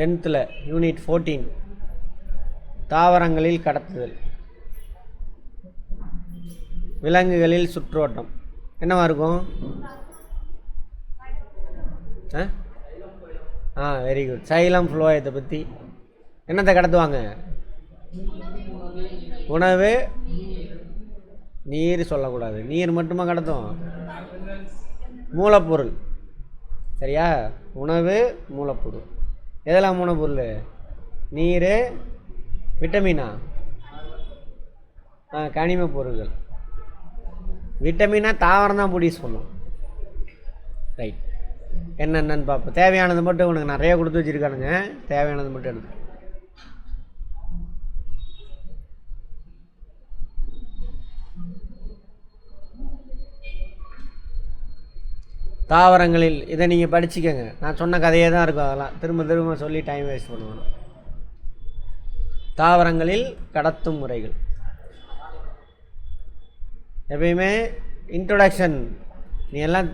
10th unit 14 தாவரங்களில் கடத்துதல், விலங்குகளில் சுற்றோட்டம் என்னவா இருக்கும்? Very good. சைலம் ஃப்ளோயத்தை பற்றி என்னத்தை கடத்துவாங்க? உணவு, நீர் சொல்லக்கூடாது, நீர் மட்டுமா கடத்தும்? மூலப்பொருள். சரியா? உணவு, மூலப்பொருள். எதெல்லாம் மூலப்பொருள்? நீர், விட்டமினா, கனிம பொருள்கள். விட்டமினா தாவரம் தான் ப்ரொடியூஸ் பண்ணும். ரைட். என்னென்னு பார்ப்போம். தேவையானது மட்டும் உனக்கு நிறைய கொடுத்து வச்சுருக்கானுங்க, தேவையானது மட்டும் எடுத்து. தாவரங்களில் இதை நீங்கள் படிச்சுக்கோங்க. நான் சொன்ன கதையே தான் இருக்கும், அதெல்லாம் திரும்ப திரும்ப சொல்லி டைம் வேஸ்ட் பண்ணுவேன். தாவரங்களில் கடத்தும் முறைகள். எப்பயுமே இன்ட்ரோடக்ஷன் நீ எல்லாம்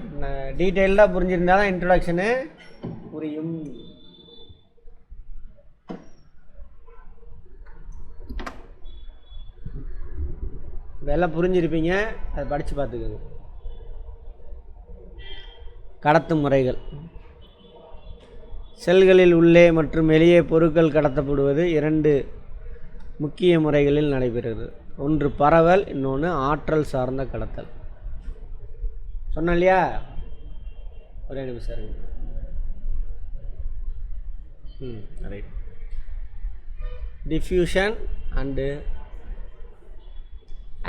டீட்டெயில்டாக புரிஞ்சிருந்தால் தான் இன்ட்ரோடக்ஷனு புரியும். இதெல்லாம் புரிஞ்சிருப்பீங்க, அதை படித்து பார்த்துக்கோங்க. கடத்தும் முறைகள். செல்களில் உள்ளே மற்றும் வெளியே பொருட்கள் கடத்தப்படுவது 2 முக்கிய முறைகளில் நடைபெறுகிறது. ஒன்று பரவல், இன்னொன்று ஆற்றல் சார்ந்த கடத்தல். சொன்னேன் இல்லையா? ஒரே நிமிஷம் இருங்க. Right. Diffusion and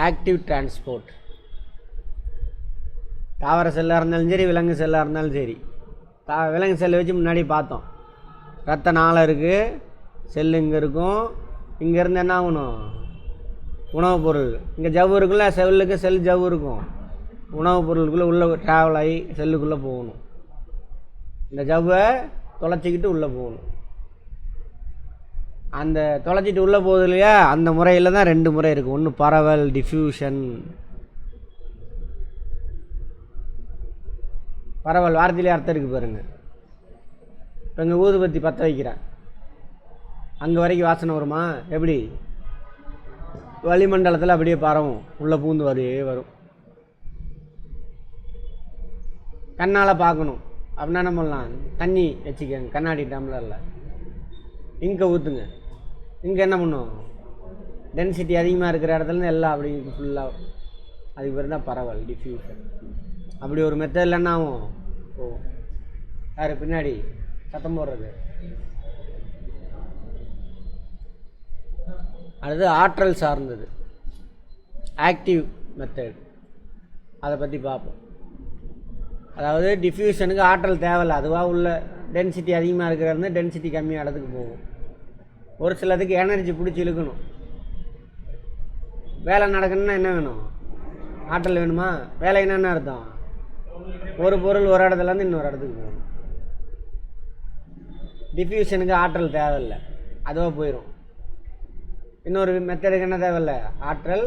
active transport. தாவர செல்லாக இருந்தாலும் சரி, விலங்கு செல்லாக இருந்தாலும் சரி. விலங்கு செல்லை வச்சு முன்னாடி பார்த்தோம். ரத்த நாளம் இருக்குது, செல்லு இங்கே இருக்கும். இங்கேருந்து என்ன ஆகணும்? உணவுப் பொருள். இங்கே ஜவ்வு இருக்குல்ல, செல்லுக்கு செல் ஜவ்வு இருக்கும். உணவுப் பொருளுக்குள்ளே உள்ளே ட்ராவல் ஆகி செல்லுக்குள்ளே போகணும். இந்த ஜவ்வை தொலைச்சிக்கிட்டு உள்ளே போகணும். அந்த தொலைச்சிட்டு உள்ளே போகுது இல்லையா, அந்த முறையில் தான் 2 முறை இருக்குது. ஒன்று பரவல், டிஃப்யூஷன். பரவல் வார்த்தையிலே அர்த்தம் இருக்குது பாருங்கள். இப்போ இங்கே ஊதுபத்தி பற்ற வைக்கிறேன், அங்கே வரைக்கும் வாசனை வருமா? எப்படி? வளிமண்டலத்தில் அப்படியே பரவும், உள்ளே பூந்து வரும். கண்ணால் பார்க்கணும் அப்படின்னா என்ன பண்ணலாம்? தண்ணி வச்சுக்கோங்க, கண்ணாடி டம்ளரில் இங்கே ஊற்றுங்க. இங்கே என்ன பண்ணும்? டென்சிட்டி அதிகமாக இருக்கிற இடத்துலேருந்து எல்லாம் அப்படி ஃபுல்லாக. அதுக்கு பேர் தான் பரவல், டிஃப்யூஷன். அப்படி ஒரு மெத்தடில் என்ன ஆகும்? யார் பின்னாடி சத்தம் போடுறது? அடுத்து ஆற்றல் சார்ந்தது, ஆக்டிவ் மெத்தட். அதை பற்றி பார்ப்போம். அதாவது டிஃப்யூஷனுக்கு ஆற்றல் தேவையில்லை, அதுவாக உள்ள டென்சிட்டி அதிகமாக இருக்கிறது டென்சிட்டி கம்மியாக இடத்துக்கு போகும். ஒரு சிலதுக்கு எனர்ஜி பிடிச்சி இழுக்கணும். வேலை நடக்கணும்னா என்ன வேணும்? ஆற்றல் வேணுமா? வேலை என்னென்ன அர்த்தம்? ஒரு பொருள் ஒரு இடத்துலேருந்து இன்னொரு இடத்துக்கு போகணும். டிஃப்யூஷனுக்கு ஆற்றல் தேவையில்லை, அதுவாக போயிடும். இன்னொரு மெத்தடுக்கு என்ன தேவையில்லை? ஆற்றல்.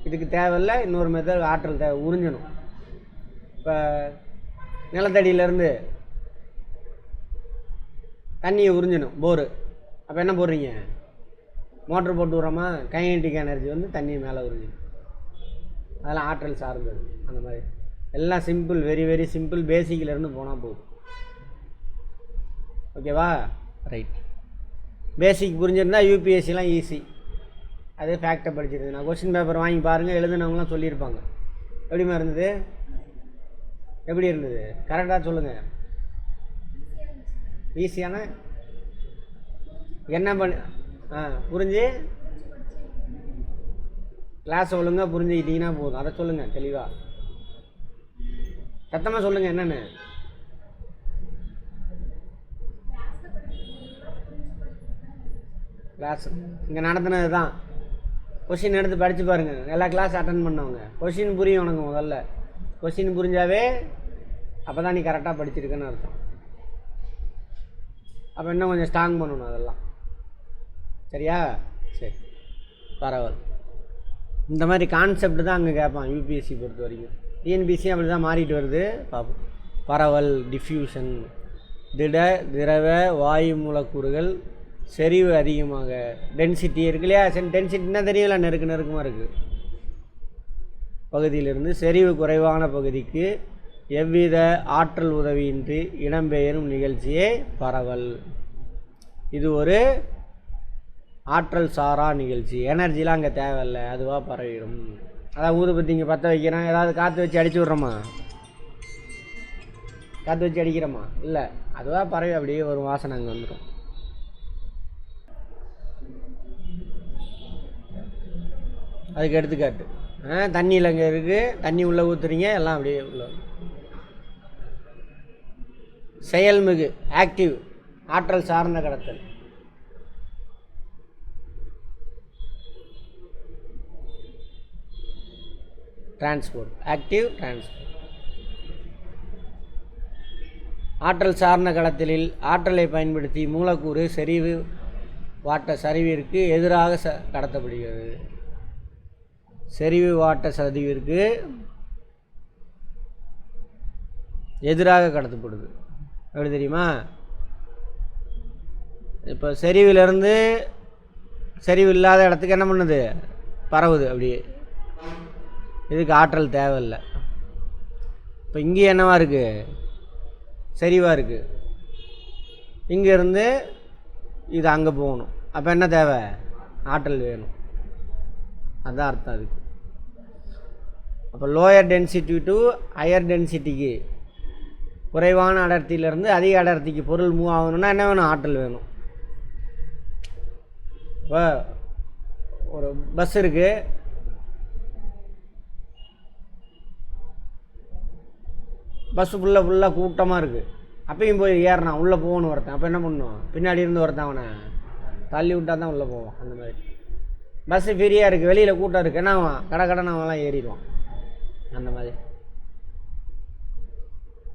இதுக்கு தேவையில்லை. இன்னொரு மெத்தட் ஆற்றல் தேவை, உறிஞ்சணும். இப்போ நிலத்தடியிலேருந்து தண்ணியை உறிஞ்சணும், போரு. அப்போ என்ன போடுறீங்க? மோட்ரு போட்டு விட்றோமா? கைனடிக் எனர்ஜி வந்து தண்ணியை மேலே உறிஞ்சணும். அதெல்லாம் ஆற்றல் சார்ந்தது. அந்த மாதிரி எல்லாம் சிம்பிள், வெரி வெரி சிம்பிள். பேசிக்கிலேருந்து போனால் போதும். ஓகேவா? ரைட். பேசிக் புரிஞ்சிருந்தால் யூபிஎஸ்சிலாம் ஈஸி. அது ஃபேக்டை படிச்சிருக்கு. நான் கொஸ்டின் பேப்பர் வாங்கி பாருங்கள், எழுதுனவங்களாம் சொல்லியிருப்பாங்க. எப்படிமா இருந்தது? எப்படி இருந்தது? கரெக்டாக சொல்லுங்கள். ஈஸியான என்ன பண்ண புரிஞ்சு கிளாஸ் ஒழுங்காக புரிஞ்சுக்கிட்டீங்கன்னா போதும். அதை சொல்லுங்கள் தெளிவாக, சத்தமாக சொல்லுங்கள். என்னென்னு கிளாஸ் இங்கே நடத்துனது தான். கொஷின் எடுத்து படித்து பாருங்கள். எல்லா கிளாஸ் அட்டன் பண்ணவங்க கொஷின் புரியும் உனக்கு. முதல்ல கொஷின் புரிஞ்சாவே அப்போ தான் நீ கரெக்டாக படிச்சிருக்குன்னு அர்த்தம். அப்போ இன்னும் கொஞ்சம் ஸ்ட்ராங் பண்ணணும் அதெல்லாம். சரியா? சரி. பரவல் இந்த மாதிரி கான்செப்ட் தான் அங்கே கேட்பான் யூபிஎஸ்சி பொறுத்த வரைக்கும். டிஎன்பிஎஸ்சி அப்படி தான் மாறிட்டு வருது. பார்ப்போம். பரவல், டிஃப்யூஷன். திட திரவ வாயு மூலக்கூறுகள் செறிவு அதிகமாக டென்சிட்டி இருக்கு இல்லையா, டென்சிட்டின்னா தெரியல, நெருக்கமாக இருக்குது பகுதியிலிருந்து செறிவு குறைவான பகுதிக்கு எவ்வித ஆற்றல் உதவியின்றி இடம்பெயரும் நிகழ்ச்சியே பரவல். இது ஒரு ஆற்றல் சாரா நிகழ்ச்சி. எனர்ஜிலாம் அங்கே தேவையில்லை, அதுவாக பரவிடும். அதான் ஊதுபத்தி இங்கே பற்ற வைக்கிறேன், ஏதாவது காற்று வச்சு அடிச்சு விட்றோமா? காற்று வச்சு அடிக்கிறோமா? இல்லை, அதுவாக பரவி அப்படியே ஒரு வாசனை அங்கே வந்துடும். அதுக்கு எடுத்துக்காட்டு தண்ணியில் அங்கே இருக்குது, தண்ணி உள்ளே ஊற்றுறீங்க, எல்லாம் அப்படியே உள்ள செயல்மிகு ஆக்டிவ் ஆற்றல் சார்ந்த கடத்தல். Transport, active transport. ஆற்றல் சார்ந்த கடத்தலில் ஆற்றலை பயன்படுத்தி மூலக்கூறு செறிவு வாட்ட சரிவிற்கு எதிராக கடத்தப்படுகிறது. செறிவு வாட்ட சரிவிற்கு எதிராக கடத்தப்படுது. எப்படி தெரியுமா? இப்போ செறிவிலிருந்து செறிவு இல்லாத இடத்துக்கு என்ன பண்ணுது? பரவுது அப்படியே. இதுக்கு ஆற்றல் தேவையில்லை. இப்போ இங்கே என்னவா இருக்குது? செறிவாக இருக்குது. இங்கேருந்து இது அங்கே போகணும். அப்போ என்ன தேவை? ஆற்றல் வேணும். அதுதான் அர்த்தம் அதுக்கு. அப்போ லோயர் டென்சிட்டி டு ஹையர் டென்சிட்டிக்கு, குறைவான அடர்த்தியிலேருந்து அதிக அடர்த்திக்கு பொருள் மூவ் ஆகணும்னா என்ன வேணும்? ஆற்றல் வேணும். இப்போ ஒரு பஸ் இருக்குது, பஸ்ஸு ஃபுல்லாக கூட்டமாக இருக்குது. அப்பயும் போய் ஏறினான், உள்ளே போகணும் ஒருத்தன். அப்போ என்ன பண்ணணும்? பின்னாடி இருந்து ஒருத்தன் அவனை தள்ளி விட்டால் தான் உள்ளே போவான். அந்த மாதிரி பஸ்ஸு ஃப்ரீயாக இருக்குது, வெளியில் கூட்டம் இருக்குது, என்ன அவன் கடை அவன்லாம் ஏறிடுவான். அந்த மாதிரி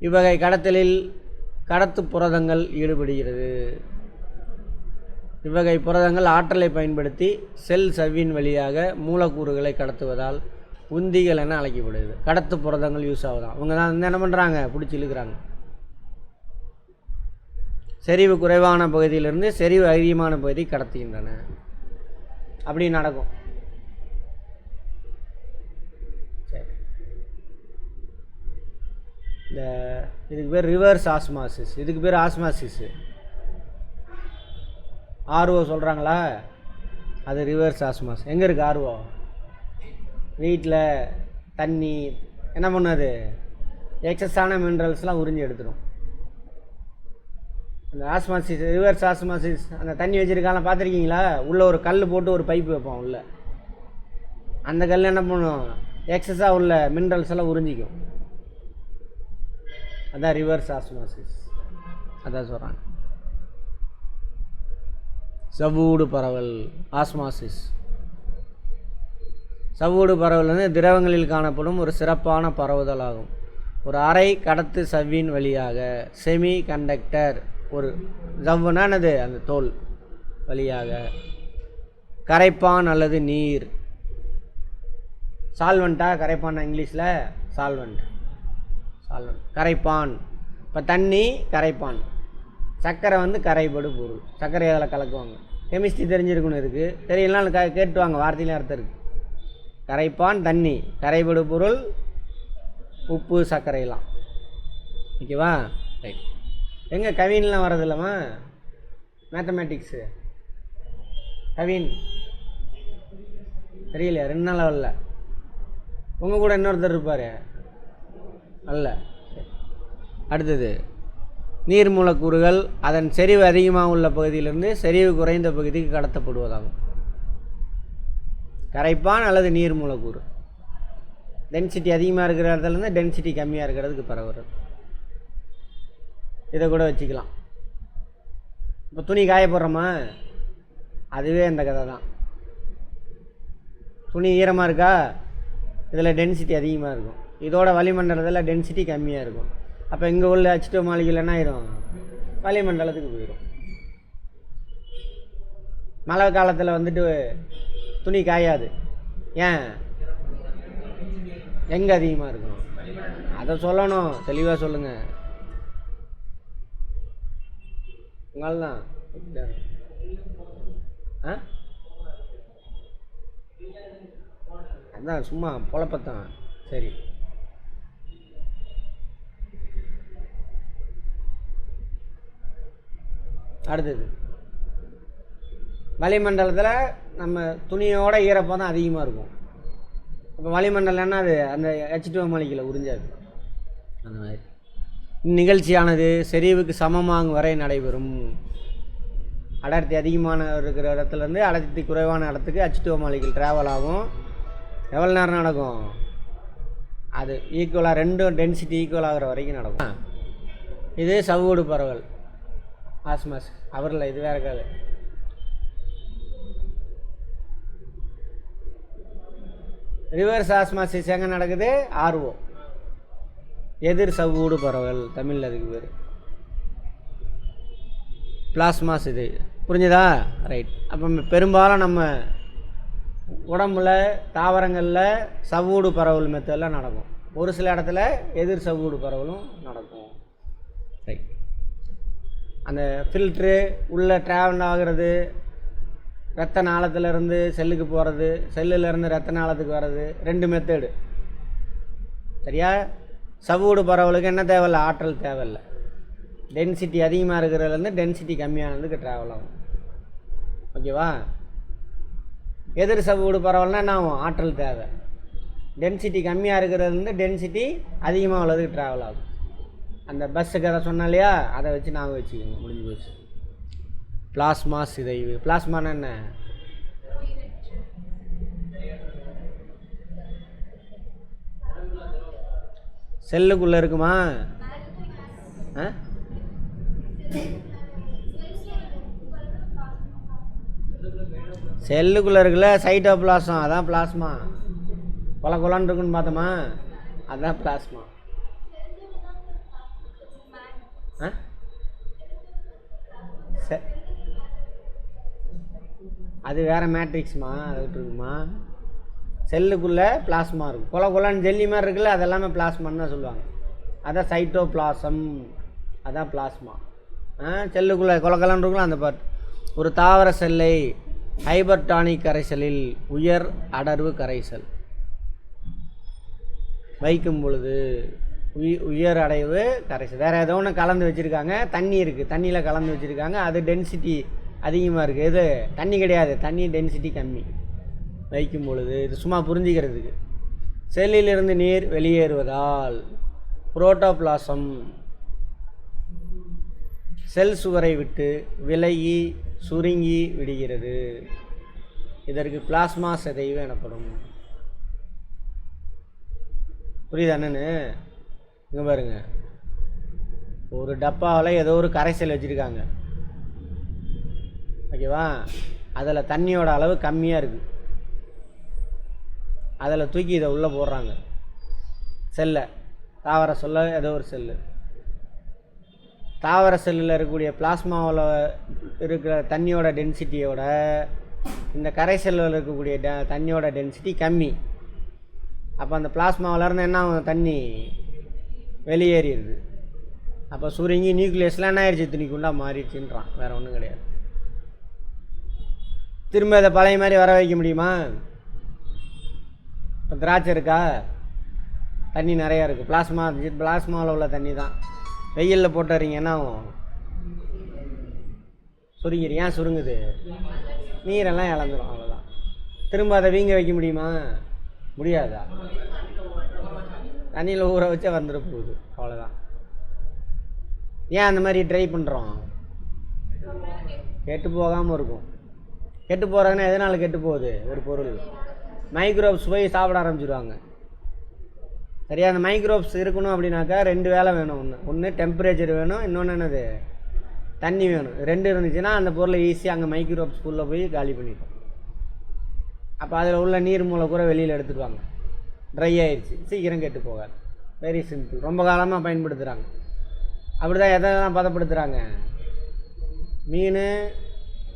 இவ்வகை கடத்தலில் கடத்து புரதங்கள் ஈடுபடுகிறது. இவ்வகை புரதங்கள் ஆற்றலை பயன்படுத்தி செல் சவ்வின் வழியாக மூலக்கூறுகளை கடத்துவதால் உந்திகள் என அழைக்கப்படுது. கடத்து புரதங்கள் யூஸ் ஆகுதான். அவங்க தான் என்ன பண்ணுறாங்க? பிடிச்சி இழுக்கிறாங்க. செறிவு குறைவான பகுதியிலிருந்து செறிவு அதிகமான பகுதி கடத்துகின்றன. அப்படி நடக்கும். சரி, இந்த இதுக்கு பேர் ரிவர்ஸ் ஆஸ்மாசிஸ், இதுக்கு பேர் ஆஸ்மாசிஸ். ஆர்ஓ சொல்கிறாங்களா? அது ரிவர்ஸ் ஆஸ்மாஸ். எங்கே இருக்குது ஆர்ஓ? வீட்டில் தண்ணி என்ன பண்ணாது? எக்ஸஸான மினரல்ஸ்லாம் உறிஞ்சி எடுத்துடும். அந்த ஆஸ்மாசிஸ், ரிவர்ஸ் ஆஸ்மாசிஸ், அந்த தண்ணி வச்சுருக்காங்க பார்த்துருக்கீங்களா? உள்ளே ஒரு கல் போட்டு ஒரு பைப்பு வைப்போம் உள்ளே. அந்த கல் என்ன பண்ணும்? எக்ஸஸாக உள்ள மினரல்ஸ் எல்லாம் உறிஞ்சிக்கும். அதான் ரிவர்ஸ் ஆஸ்மாசிஸ். அதான் சொல்கிறாங்க. சவ்வூடு பரவல் ஆஸ்மாசிஸ். சவ்வூடு பரவல் வந்து திரவங்களில் காணப்படும் ஒரு சிறப்பான பரவுதல் ஆகும். ஒரு அரை கடத்து சவ்வின் வழியாக செமி கண்டக்டர், ஒரு சவ்வுனானது அந்த தோல் வழியாக கரைப்பான் அல்லது நீர், சால்வெண்ட்டா கரைப்பான் இங்கிலீஷில் சால்வெண்ட், கரைப்பான். இப்போ தண்ணி கரைப்பான், சர்க்கரை வந்து கரைபடு பொருள். சர்க்கரை அதில் கலக்குவாங்க. கெமிஸ்ட்ரி தெரிஞ்சிருக்கணும். இருக்குது தெரியலாம் கேட்டுவாங்க, வார்த்தையிலே அர்த்தம் இருக்குது. கரைப்பான் தண்ணி, கரைபடு பொருள் உப்பு சர்க்கரையெல்லாம். ஓகேவா? ரைட். எங்கே கவின்லாம் வர்றது இல்லைம்மா? மேத்தமேட்டிக்ஸு கவின் தெரியலையா? 2 நாள் வரல. உங்கள் கூட இன்னொருத்தர் இருப்பார் அல்ல. அடுத்தது நீர் மூலக்கூறுகள் அதன் செறிவு அதிகமாக உள்ள பகுதியிலிருந்து செறிவு குறைந்த பகுதிக்கு கடத்தப்படுவதாகும். கரைப்பான் அல்லது நீர் மூலக்கூறு டென்சிட்டி அதிகமாக இருக்கிற இடத்துலேருந்து டென்சிட்டி கம்மியாக இருக்கிறதுக்கு பரவுறது. இதை கூட வச்சுக்கலாம். இப்போ துணி காய போடுறோமா? அதுவே அந்த கதை தான். துணி ஈரமாக இருக்கா? இதில் டென்சிட்டி அதிகமாக இருக்கும். இதோட வளிமண்டலத்தில் டென்சிட்டி கம்மியாக இருக்கும். அப்போ இங்கே உள்ள H2 மாலிகுல் என்ன ஆயிரும்? வளிமண்டலத்துக்கு போயிடும். மழை காலத்தில் வந்துட்டு துணி காயாது. ஏன்? எங்கே அதிகமாக இருக்கும்? அதை சொல்லணும், தெளிவாக சொல்லுங்கள். உங்களால் தான் ஆ அதான் சும்மா பொழப்பத்தான். சரி, அடுத்தது வளிமண்டலத்தில் நம்ம துணியோட ஈரப்பதம் தான் அதிகமாக இருக்கும். இப்போ வளிமண்டலம் என்ன, அது அந்த H2O மாலிகுலை உறிஞ்சாது. அந்த மாதிரி இந்நிகழ்ச்சியானது செறிவுக்கு சமமாகும் வரை நடைபெறும். அடர்த்தி அதிகமான இருக்கிற இடத்துலேருந்து அடர்த்தி குறைவான இடத்துக்கு H2O மாலிகுல் ட்ராவல் ஆகும். எவ்வளோ நேரம் நடக்கும்? அது ஈக்குவலாக ரெண்டும் டென்சிட்டி ஈக்குவல் ஆகிற வரைக்கும் நடக்கும். இது சவ்வூடு பரவல் ஆஸ்மாஸ். அவரில் இது வேறு கதை. ரிவர்ஸ் ஆஸ்மாசிஸ் எங்கே நடக்குது? RO, எதிர் சவ்வூடு பரவல், தமிழில் அதுக்கு பேர். பிளாஸ்மாஸ் இது புரிஞ்சுதா? ரைட். அப்போ பெரும்பாலும் நம்ம உடம்புல தாவரங்களில் சவ்வூடு பரவல் மெத்தடில் நடக்கும். ஒரு சில இடத்துல எதிர் சவ்வூடு பரவலும் நடக்கும். ரைட். அந்த ஃபில்ட்ரு உள்ளே ட்ராவல் ஆகிறது, இரத்த நாளத்திலேருந்து செல்லுக்கு போகிறது, செல்லுலேருந்து இரத்த நாளத்துக்கு வர்றது, 2 மெத்தடு. சரியா? சவ்வூடு பரவலுக்கு என்ன தேவையில்லை? ஆற்றல் தேவையில்லை. டென்சிட்டி அதிகமாக இருக்கிறதுலேருந்து டென்சிட்டி கம்மியானதுக்கு ட்ராவல் ஆகும். ஓகேவா? எதிர் சவ்வூடு பரவல்னா என்ன ஆகும்? ஆற்றல் தேவை. டென்சிட்டி கம்மியாக இருக்கிறதுலேருந்து டென்சிட்டி அதிகமாக உள்ளதுக்கு ட்ராவல் ஆகும். அந்த பஸ்ஸுக்கு அதை சொன்னா இல்லையா, அதை வச்சு நாங்கள் வச்சுக்கோங்க, முடிஞ்சு போச்சு. பிளாஸ்மா சிதைவு. பிளாஸ்மானா என்ன? செல்லுக்குள்ளே இருக்குமா? செல்லுக்குள்ளே இருக்குல்ல, சைட்டோபிளாசம், அதான் பிளாஸ்மா. கொல கொலான்னு இருக்குன்னு பார்த்தோமா, அதுதான் பிளாஸ்மா. அது வேறு மேட்ரிக்ஸ்மா, அதை விட்டுருக்குமா. செல்லுக்குள்ளே பிளாஸ்மா இருக்கும். கொல கொலான்னு ஜெல்லி மாதிரி இருக்குல்ல, அதெல்லாமே பிளாஸ்மான்னு தான் சொல்லுவாங்க. அதான் சைட்டோபிளாசம், அதான் பிளாஸ்மா. செல்லுக்குள்ளே கொல கொலான்னு இருக்குல்ல அந்த பார்ட். ஒரு தாவர செல்லை ஹைபர்டானிக் கரைசலில் உயர் அடர்வு கரைசல் வைக்கும் பொழுது உயர் அடைவு கரைசல் வேறு ஏதோ ஒன்று கலந்து வச்சுருக்காங்க. தண்ணி இருக்குது, தண்ணியில் கலந்து வச்சுருக்காங்க. அது டென்சிட்டி அதிகமாக இருக்குது. இது தண்ணி கிடையாது, தண்ணி டென்சிட்டி கம்மி. வைக்கும் பொழுது இது சும்மா புரிஞ்சிக்கிறதுக்கு. செல்லிலிருந்து நீர் வெளியேறுவதால் புரோட்டோபிளாசம் செல் சுவரை விட்டு விலகி சுருங்கி விடுகிறது. இதற்கு பிளாஸ்மா சிதைவு எனப்படும். புரியுது அண்ணனு? இங்கே பாருங்க, ஒரு டப்பாவில் ஏதோ ஒரு கரைசல் வச்சுருக்காங்க. ஓகேவா? அதில் தண்ணியோட அளவு கம்மியாக இருக்குது. அதில் தூக்கி இதை உள்ளே போடுறாங்க. செல்லை, தாவர சொல்ல ஏதோ ஒரு செல்லு. தாவர செல்லில் இருக்கக்கூடிய பிளாஸ்மாவில் இருக்கிற தண்ணியோட டென்சிட்டியோட இந்த கரைசலில் இருக்கக்கூடிய தண்ணியோட டென்சிட்டி கம்மி. அப்போ அந்த பிளாஸ்மாவிலேருந்து என்ன ஆகும்? தண்ணி வெளியேறிடுது. அப்போ சுருங்கி நியூக்ளியஸ்லாம் என்ன ஆயிடுச்சு? துணிக்குண்டா மாறிடுச்சுன்றான். வேறு ஒன்றும் கிடையாது. திரும்ப இதை பழைய மாதிரி வர வைக்க முடியுமா? இப்போ திராட்சை இருக்கா, தண்ணி நிறையா இருக்குது. பிளாஸ்மாவில் உள்ள தண்ணி தான். வெயிலில் போட்டுறீங்க, என்ன ஆகும்? சுருங்கிடு. ஏன் சுருங்குது? நீரெல்லாம் இழந்துடும், அவ்வளோதான். திரும்ப அதை வீங்க வைக்க முடியுமா? முடியாதா? தண்ணியில் ஊற வச்சா வந்துட போகுது, அவ்வளோதான். ஏன் அந்த மாதிரி ட்ரை பண்ணுறோம்? கெட்டு போகாமல் இருக்கும். கெட்டு போகிறதுனா எதனால் கெட்டு போகுது? ஒரு பொருள் மைக்ரோப்ஸ் போய் சாப்பிட ஆரம்பிச்சிடுவாங்க. சரியா? அந்த மைக்ரோப்ஸ் இருக்கணும் அப்படின்னாக்கா 2 வேலை வேணும். ஒன்று டெம்பரேச்சர் வேணும், இன்னொன்று என்னது? தண்ணி வேணும். 2 இருந்துச்சுன்னா அந்த பொருளை ஈஸியாக அங்கே மைக்ரோப்ஸ்குள்ளே போய் காலி பண்ணிட்டோம். அப்போ அதில் உள்ள நீர் மூளை கூட வெளியில் எடுத்துடுவாங்க. ட்ரை ஆயிடுச்சு, சீக்கிரம் கெட்டு போகாது. Very simple. ரொம்ப காலமாக பயன்படுத்துகிறாங்க. அப்படி தான் எதெல்லாம் பதப்படுத்துகிறாங்க? மீன்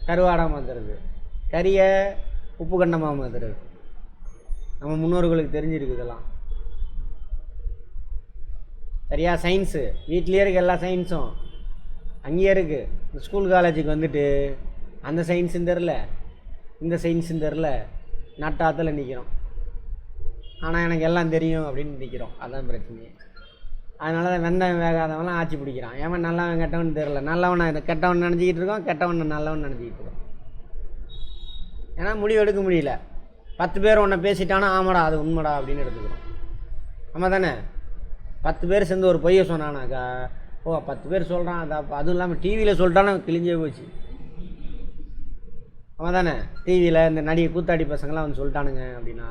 கருவாடாக மாற்றுறது, கறியை உப்பு கண்டமாக மாற்றுறது. நம்ம முன்னோர்களுக்கு தெரிஞ்சிருக்கு இதெல்லாம். சரியா? சயின்ஸு வீட்லேயே இருக்குது, எல்லா சயின்ஸும் அங்கேயே இருக்குது. இந்த ஸ்கூல் காலேஜுக்கு வந்துட்டு அந்த சயின்ஸும் தெரில இந்த சயின்ஸும் தெரில நட்டாத்தில் நிற்கிறோம். ஆனால் எனக்கு எல்லாம் தெரியும் அப்படின்னு நிற்கிறோம். அதுதான் பிரச்சனையே. அதனால தான் வெந்தயம் வேகாதவன்லாம் ஆட்சி பிடிக்கிறான். ஏன் நல்லவன் கெட்டவன் தெரில, நல்லவனை கெட்டவன் நினச்சிக்கிட்டு இருக்கோம், கெட்டவன் நல்லவன் நினச்சிக்கிட்டு இருக்கோம். ஏன்னா முடிவு எடுக்க முடியல. 10 பேர் ஒன்றை பேசிட்டானா ஆமாடா அது உண்மைடா அப்படின்னு எடுத்துக்கிறோம். ஆமாம் தானே? 10 பேர் சேர்ந்து ஒரு பொய்யை சொன்னானாக்கா, ஓ 10 பேர் சொல்கிறான், அதுவும் இல்லாமல் டிவியில் சொல்லிட்டானா கிழிஞ்சே போச்சு. ஆமாம் தானே? டிவியில் இந்த நடிகை கூத்தாடி பசங்களாம் வந்து சொல்லிட்டானுங்க அப்படின்னா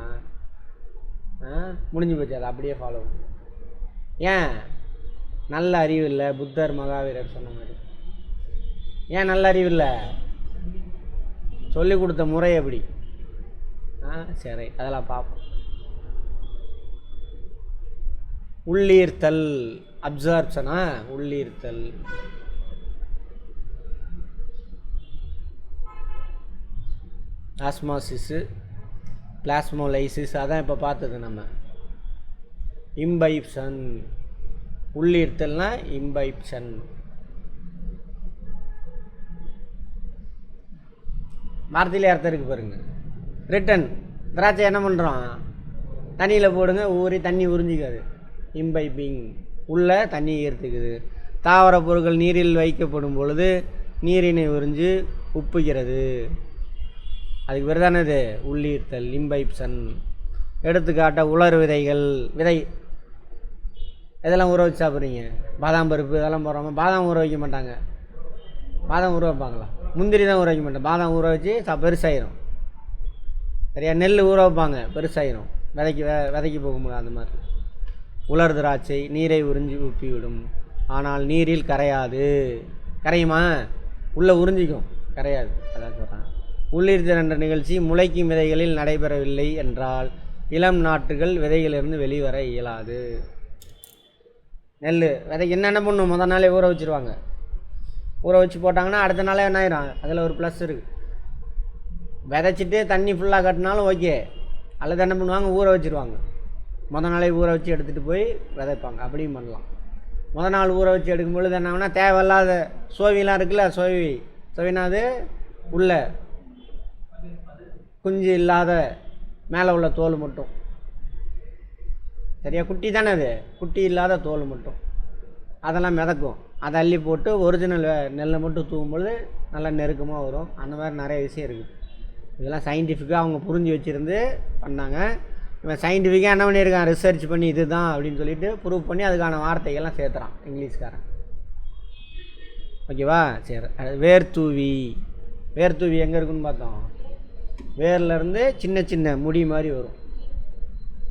முடிஞ்சு போச்சு. அதை அப்படியே ஃபாலோ. ஏன்? நல்ல அறிவு இல்லை. புத்தர் மகாவீரர் சொன்ன மாதிரி. ஏன் நல்ல அறிவு இல்லை? சொல்லி கொடுத்த முறை எப்படி? சரி, அதெல்லாம் பார்ப்போம். உள்ளீர்த்தல், அப்சார்ப்ஷனா, உள்ளீர்த்தல். ஆஸ்மாசிஸு, பிளாஸ்மோலைசிஸ், அதான் இப்போ பார்த்தது நம்ம. இம்பைப்ஷன், உள்ளீர்த்தல்னா இம்பைப்ஷன். வார்த்தையிலே அர்த்தம் இருக்குது பாருங்க. ரிட்டன், திராட்சை என்ன பண்ணுறோம்? தண்ணியில் போடுங்க, ஊறி தண்ணி உறிஞ்சிக்காது. இம்பைப்பிங், உள்ள தண்ணி ஈர்த்துக்குது. தாவர பொருட்கள் நீரில் வைக்கப்படும் பொழுது நீரினை உறிஞ்சு உப்புகிறது. அதுக்கு பேர் தானே இது உள்ளீர்த்தல், இம்பைப்ஷன். எடுத்துக்காட்ட உலர் விதைகள். விதை இதெல்லாம் ஊற வச்சு சாப்பிட்றீங்க. பாதாம் பருப்பு இதெல்லாம் போடுறாம. பாதாம் ஊற வைக்க மாட்டாங்க. பாதாம் ஊற வைப்பாங்களா? முந்திரி தான் ஊற வைக்க மாட்டேன். பாதாம் ஊற வச்சு பெருசாயிரும். சரியா? நெல் ஊற வைப்பாங்க, பெருசாயிரும். விதைக்கு போகும்போது அந்த மாதிரி. உலர் திராட்சை நீரை உறிஞ்சி உப்பிவிடும், ஆனால் நீரில் கரையாது. கரையுமா? உள்ளே உறிஞ்சிக்கும், கரையாது. அதான் சொல்கிறேன். உள்ளீர்த்தல் என்ற நிகழ்ச்சி முளைக்கும் விதைகளில் நடைபெறவில்லை என்றால் இளம் நாற்றுகள் விதைகளிலிருந்து வெளிவர இயலாது. நெல் விதைக்கு என்னென்ன பண்ணும்? முதல் நாளே ஊற வச்சுருவாங்க. ஊற வச்சு போட்டாங்கன்னா அடுத்த நாளே என்ன ஆயிரும்? அதில் ஒரு ப்ளஸ் இருக்குது. விதைச்சிட்டு தண்ணி ஃபுல்லாக கட்டினாலும் ஓகே. அல்லது என்ன பண்ணுவாங்க? ஊற வச்சுருவாங்க. முதல் நாளே ஊற வச்சு எடுத்துகிட்டு போய் விதைப்பாங்க. அப்படியும் பண்ணலாம். முதல் நாள் ஊற வச்சு எடுக்கும்பொழுது என்ன ஆகுனா, தேவையில்லாத சோவிலாம் இருக்குல்ல, சோவினா அது உள்ள குஞ்சு இல்லாத மேலே உள்ள தோல் மட்டும். சரியா? குட்டி தானே அது, குட்டி இல்லாத தோல் மட்டும். அதெல்லாம் மிதக்கும். அதை அள்ளி போட்டு ஒரிஜினல் நெல்லை மட்டும் தூக்கும்பொழுது நல்லா நெருக்கமாக வரும். அந்த மாதிரி நிறைய விஷயம் இருக்குது. இதெல்லாம் சயின்டிஃபிக்காக அவங்க புரிஞ்சு வச்சுருந்து பண்ணாங்க. இவன் சயின்டிஃபிக்காக என்ன பண்ணியிருக்கான்? ரிசர்ச் பண்ணி இது தான் அப்படின்னு சொல்லிட்டு ப்ரூவ் பண்ணி அதுக்கான வார்த்தைகள்லாம் சேர்த்துறான் இங்கிலீஷ்காரன். ஓகேவா? சரி. வேர்த்தூவி. வேர்த்தூவி எங்கே இருக்குன்னு பார்த்தோம். வேர்லேருந்து சின்ன சின்ன முடி மாதிரி வரும்.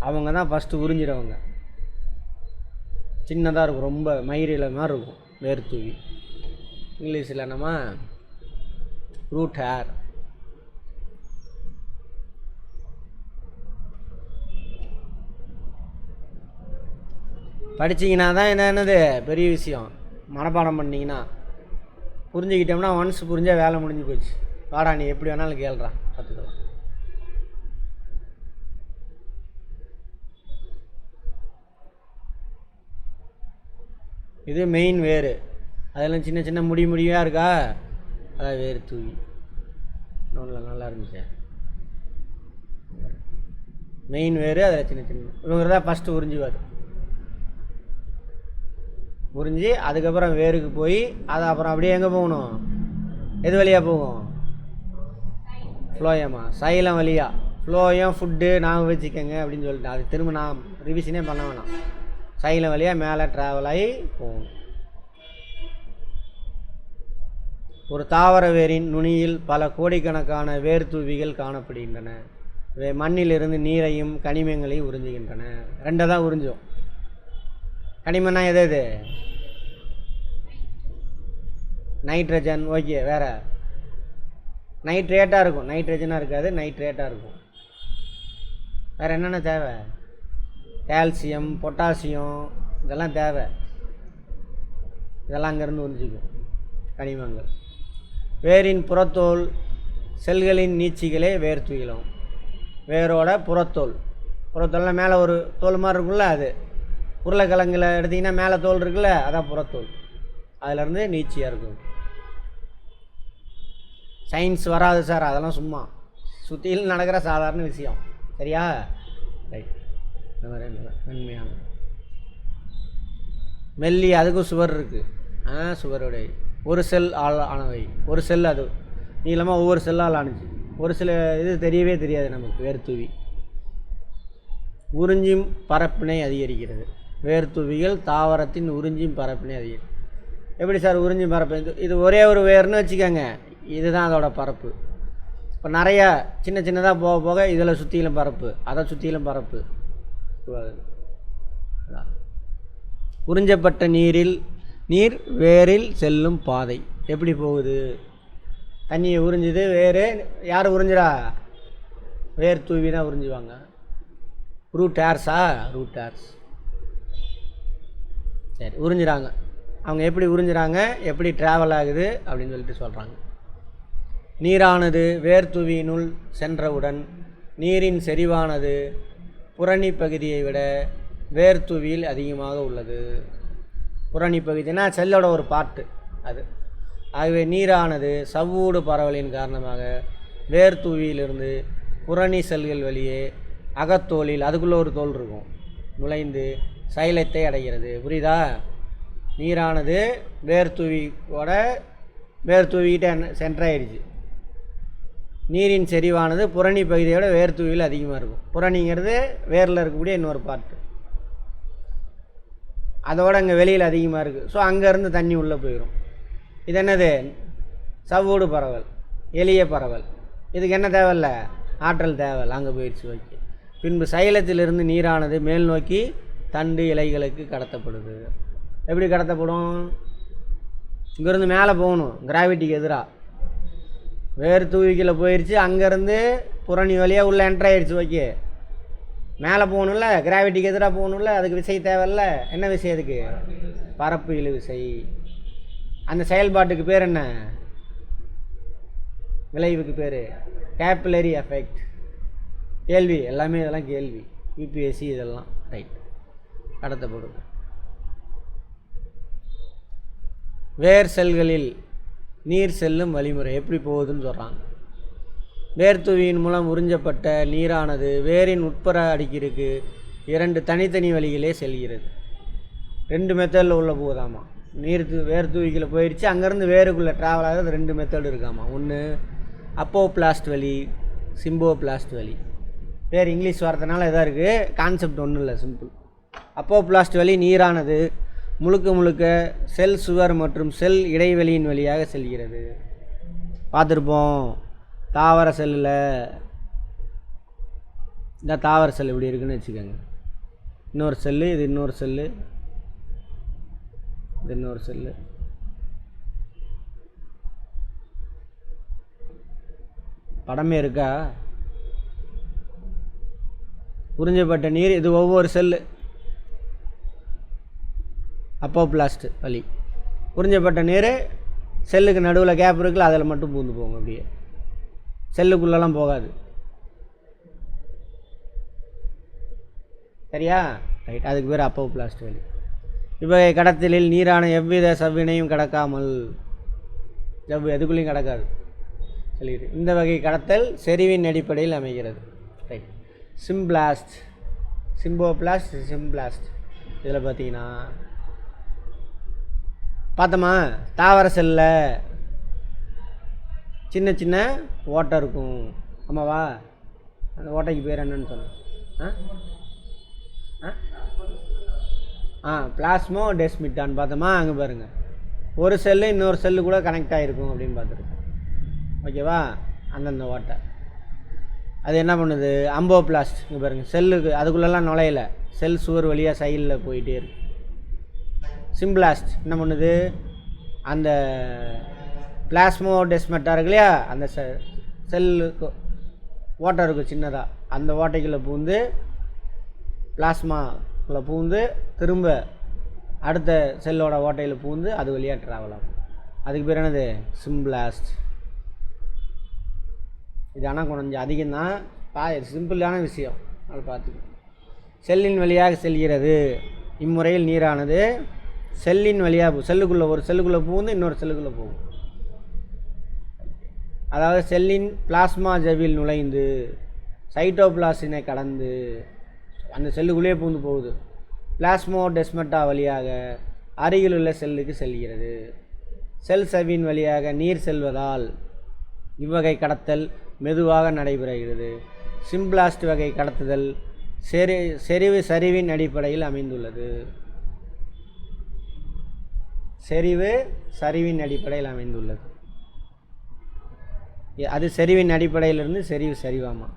அவங்க தான் ஃபஸ்ட்டு உறிஞ்சிடவங்க. சின்னதாக இருக்கும், ரொம்ப மயிரில மாதிரி இருக்கும் வேர்த்தூவி. இங்கிலீஷில் நம்ம ரூட் ஹேர். படிச்சிங்கன்னா தான் என்னது பெரிய விஷயம். மனப்பாடம் பண்ணிங்கன்னா புரிஞ்சுக்கிட்டோம்னா ஒன்ஸ் புரிஞ்சால் வேலை முடிஞ்சு போச்சு. வாடா நீ எப்படி வேணாலும் கேள்றா, பார்த்துக்கலாம். இது மெயின் வேறு. அதெல்லாம் சின்ன சின்ன முடியாக இருக்கா, அதான் வேறு தூவி. இன்னொன்றில் நல்லா இருந்துச்சு. மெயின் வேறு, அதில் சின்ன சின்ன. இவங்க தான் ஃபஸ்ட்டு உறிஞ்சுவார். உறிஞ்சி அதுக்கப்புறம் வேருக்கு போய் அது அப்புறம் அப்படியே எங்கே போகணும்? எது வழியாக போகும்? ஃப்ளோயமா, சைலம் வழியாக. ஃப்ளோயம் ஃபுட்டு நான் வச்சுக்கோங்க அப்படின்னு சொல்லிட்டேன். அது திரும்ப நான் ரிவிஷனே பண்ண வேணாம். சைலம் வழியாக மேலே ட்ராவல் ஆகி போகும். ஒரு தாவர வேரின் நுனியில் பல கோடிக்கணக்கான வேர்த்தூவிகள் காணப்படுகின்றன. இவை மண்ணிலிருந்து நீரையும் கனிமங்களையும் உறிஞ்சுகின்றன. ரெண்டை தான் உறிஞ்சும். கனிமன்னா எது? நைட்ரஜன். ஓகே. வேறு நைட்ரேட்டாக இருக்கும். நைட்ரஜனாக இருக்காது, நைட்ரேட்டாக இருக்கும். வேறு என்னென்ன தேவை? கால்சியம், பொட்டாசியம், இதெல்லாம் தேவை. இதெல்லாம் அங்கேருந்து உறிஞ்சிக்கும் கனிமங்கள். வேரின் புறத்தோல் செல்களின் நீட்சிகளே வேர்த்தூவிலும். வேரோட புறத்தோல். புறத்தோல்னால் மேலே ஒரு தோல் மாதிரி இருக்குல்ல, அது உருளைக்கிழங்கில் எடுத்திங்கன்னா மேலே தோல் இருக்குல்ல, அதான் புறத்தோல். அதிலேருந்து நீட்சியாக இருக்கும். சயின்ஸ் வராது சார், அதெல்லாம் சும்மா சுற்றியில் நடக்கிற சாதாரண விஷயம். சரியா? ரைட். இந்த மாதிரி மென்மையான மெல்லி, அதுக்கும் சுவர் இருக்குது. சுவருடைய ஒரு செல் ஆனவை, ஒரு செல் அது நீளமாக ஒவ்வொரு செல்லால் ஆணுச்சு. ஒரு சில இது தெரியவே தெரியாது நமக்கு. வேர்த்துவி உறிஞ்சும் பரப்பினை அதிகரிக்கிறது. வேர்த்துவிகள் தாவரத்தின் உறிஞ்சும் பரப்பினை அதிகரிக்கும். எப்படி சார் உறிஞ்சும் பரப்பு? இது ஒரே ஒரு வேர்னு வச்சுக்கோங்க, இதுதான் அதோட பரப்பு. இப்போ நிறையா சின்ன சின்னதாக போக போக இதில் சுற்றிலும் பரப்பு, அதை சுற்றிலும் பரப்பு. உறிஞ்சப்பட்ட நீர் வேரில் செல்லும் பாதை எப்படி போகுது? தண்ணியை உறிஞ்சுது வேறு. யார் உறிஞ்சிடா? வேர் தூவி தான் உறிஞ்சுவாங்க. ரூட் ஹேர்ஸா? Root hairs. சரி, உறிஞ்சுறாங்க. அவங்க எப்படி உறிஞ்சுறாங்க, எப்படி ட்ராவல் ஆகுது அப்படின்னு சொல்லிட்டு சொல்கிறாங்க. நீரானது வேர்த்துவியினுள் சென்றவுடன் நீரின் செறிவானது புறணி பகுதியை விட வேர்த்துவியில் அதிகமாக உள்ளது. புறணி பகுதினா செல்லோட ஒரு பாட்டு அது. ஆகவே நீரானது சவ்வூடு பரவலின் காரணமாக வேர்த்துவியிலிருந்து புறணி செல்கள் வழியே அகத்தோலில், அதுக்குள்ளே ஒரு தோல் இருக்கும், நுழைந்து சைலத்தை அடைகிறது. புரியுதா? நீரானது வேர்த்துவிக்கிட்ட சென்றாயிடுச்சு. நீரின் செறிவானது புறணி பகுதியோட வேர்த்துவியில் அதிகமாக இருக்கும். புறணிங்கிறது வேரில் இருக்கக்கூடிய இன்னொரு பார்ட்டு, அதோடு அங்கே வெளியில் அதிகமாக இருக்குது. ஸோ அங்கேருந்து தண்ணி உள்ளே போயிடும். இது என்னது? சவ்வூடு பரவல், எளிய பரவல். இதுக்கு என்ன தேவையில்ல? ஆற்றல் தேவையில்லை, அங்கே போயிடுச்சு. ஓகே. பின்பு சைலத்திலிருந்து நீரானது மேல் நோக்கி தண்டு இலைகளுக்கு கடத்தப்படுது. எப்படி கடத்தப்படும்? இங்கேருந்து மேலே போகணும், கிராவிட்டிக்கு எதிராக. வேறு தூவிக்கில் போயிடுச்சு, அங்கேருந்து புறணி வழியாக உள்ளே என்ட்ராயிடுச்சு. ஓகே. மேலே போகணும்ல, கிராவிட்டிக்கு எதிராக போகணும்ல, அதுக்கு விசை தேவையில்ல. என்ன விசை அதுக்கு? பரப்பு இழு விசை. அந்த செயல்பாட்டுக்கு பேர் என்ன? விளைவுக்கு பேர் கேபிலரி எஃபெக்ட். கேள்வி எல்லாமே, இதெல்லாம் கேள்வி, யூபிஎஸ்சி இதெல்லாம். ரைட். கடத்தப்படும். வேர் செல்களில் நீர் செல்லும் வழிமுறை எப்படி போகுதுன்னு சொல்கிறாங்க. வேர்த்துவியின் மூலம் உறிஞ்சப்பட்ட நீரானது வேரின் உட்புற அடுக்கிற்கு 2 தனித்தனி வழிகளே செல்கிறது. 2 மெத்தடில் உள்ள போகுதாமா. வேர்த்துவிக்கில் போயிடுச்சு, அங்கேருந்து வேருக்குள்ளே ட்ராவல் ஆகிறது 2 மெத்தட் இருக்காமா. ஒன்று அப்போபிளாஸ்ட் வழி, சிம்போபிளாஸ்ட் வழி. பேர் இங்கிலீஷ் வார்த்தைனால இதாக இருக்குது, கான்செப்ட் ஒன்றும் இல்லை, சிம்பிள். அப்போபிளாஸ்ட் வழி நீரானது முழுக்க செல் சுவர் மற்றும் செல் இடைவெளியின் வழியாக செல்கிறது. பார்த்துருப்போம். தாவர செல்லில் இந்த தாவர செல் இப்படி இருக்குன்னு வச்சுக்கோங்க. இன்னொரு செல்லு, இது இன்னொரு செல்லு, இது இன்னொரு செல்லு. படமே இருக்கா? உறிஞ்சப்பட்ட நீர், இது ஒவ்வொரு செல்லு. அப்போபிளாஸ்ட் வழி உறிஞ்சப்பட்ட நீர் செல்லுக்கு நடுவில் கேப் இருக்குல்ல, அதில் மட்டும் பூந்து போகும். அப்படியே செல்லுக்குள்ளெல்லாம் போகாது. சரியா? ரைட். அதுக்கு பேர் அப்போபிளாஸ்ட் வழி. இவ்வகை கடத்தலில் நீரான எவ்வித சவ்வினையும் கடக்காமல், எதுக்குள்ளேயும் கடக்காது சொல்லிடு. இந்த வகை கடத்தல் செறிவின் அடிப்படையில் அமைகிறது. ரைட். சிம்பிளாஸ்ட், சிம்போபிளாஸ்ட், சிம்பிளாஸ்ட். இதில் பார்த்தீங்கன்னா பார்த்தோமா, தாவர செல்லில் சின்ன சின்ன ஓட்டை இருக்கும். ஆமாவா? அந்த ஓட்டைக்கு பேர் என்னன்னு சொன்னேன். பிளாஸ்மோ டெஸ்மிட்டான்னு பார்த்தோமா. அங்கே பாருங்கள், ஒரு செல்லு இன்னொரு செல்லு கூட கனெக்ட் ஆகிருக்கும் அப்படின்னு பார்த்துருக்கோம். ஓகேவா? அந்தந்த ஓட்டை அது என்ன பண்ணுது? அம்போபிளாஸ்ட். இங்கே பாருங்கள், செல்லுக்கு அதுக்குள்ளெல்லாம் நுழையலை, செல் சுவர் வழியாக சைடில் போயிட்டே இருக்கு. சிம்பிளாஸ்ட் என்ன பண்ணுது? அந்த பிளாஸ்மோ டெஸ்மெட்டா இருக்கு இல்லையா, அந்த செல்லுக்கு ஓட்டை இருக்கும் சின்னதாக, அந்த ஓட்டைக்குள்ளே பூந்து பிளாஸ்மாக்குள்ளே பூந்து திரும்ப அடுத்த செல்லோட ஓட்டையில் பூந்து அது வழியாக ட்ராவல் ஆகும். அதுக்கு பேர் என்னது? சிம்பிளாஸ்ட். இது ஆனால் கொஞ்சம் அதிகம்தான், சிம்பிளான விஷயம், அதை பார்த்துக்கணும். செல்லின் வழியாக செல்கிறது. இம்முறையில் நீரானது செல்லின் வழியாக செல்லுக்குள்ளே, ஒரு செல்லுக்குள்ளே பூந்து இன்னொரு செல்லுக்குள்ளே போகும். அதாவது செல்லின் பிளாஸ்மா ஜவ்வில் நுழைந்து சைட்டோபிளாஸினை கடந்து அந்த செல்லுக்குள்ளேயே பூந்து போகுது. பிளாஸ்மோடெஸ்மட்டா வழியாக அருகில் உள்ள செல்லுக்கு செல்கிறது. செல் சவ்வின் வழியாக நீர் செல்வதால் இவ்வகை கடத்தல் மெதுவாக நடைபெறுகிறது. சிம்பிளாஸ்ட் வகை கடத்துதல் செறிவு சரிவின் அடிப்படையில் அமைந்துள்ளது. செறிவு சரிவின் அடிப்படையில் அமைந்துள்ளது. அது செறிவின் அடிப்படையிலிருந்து செறிவு சரிவாமா.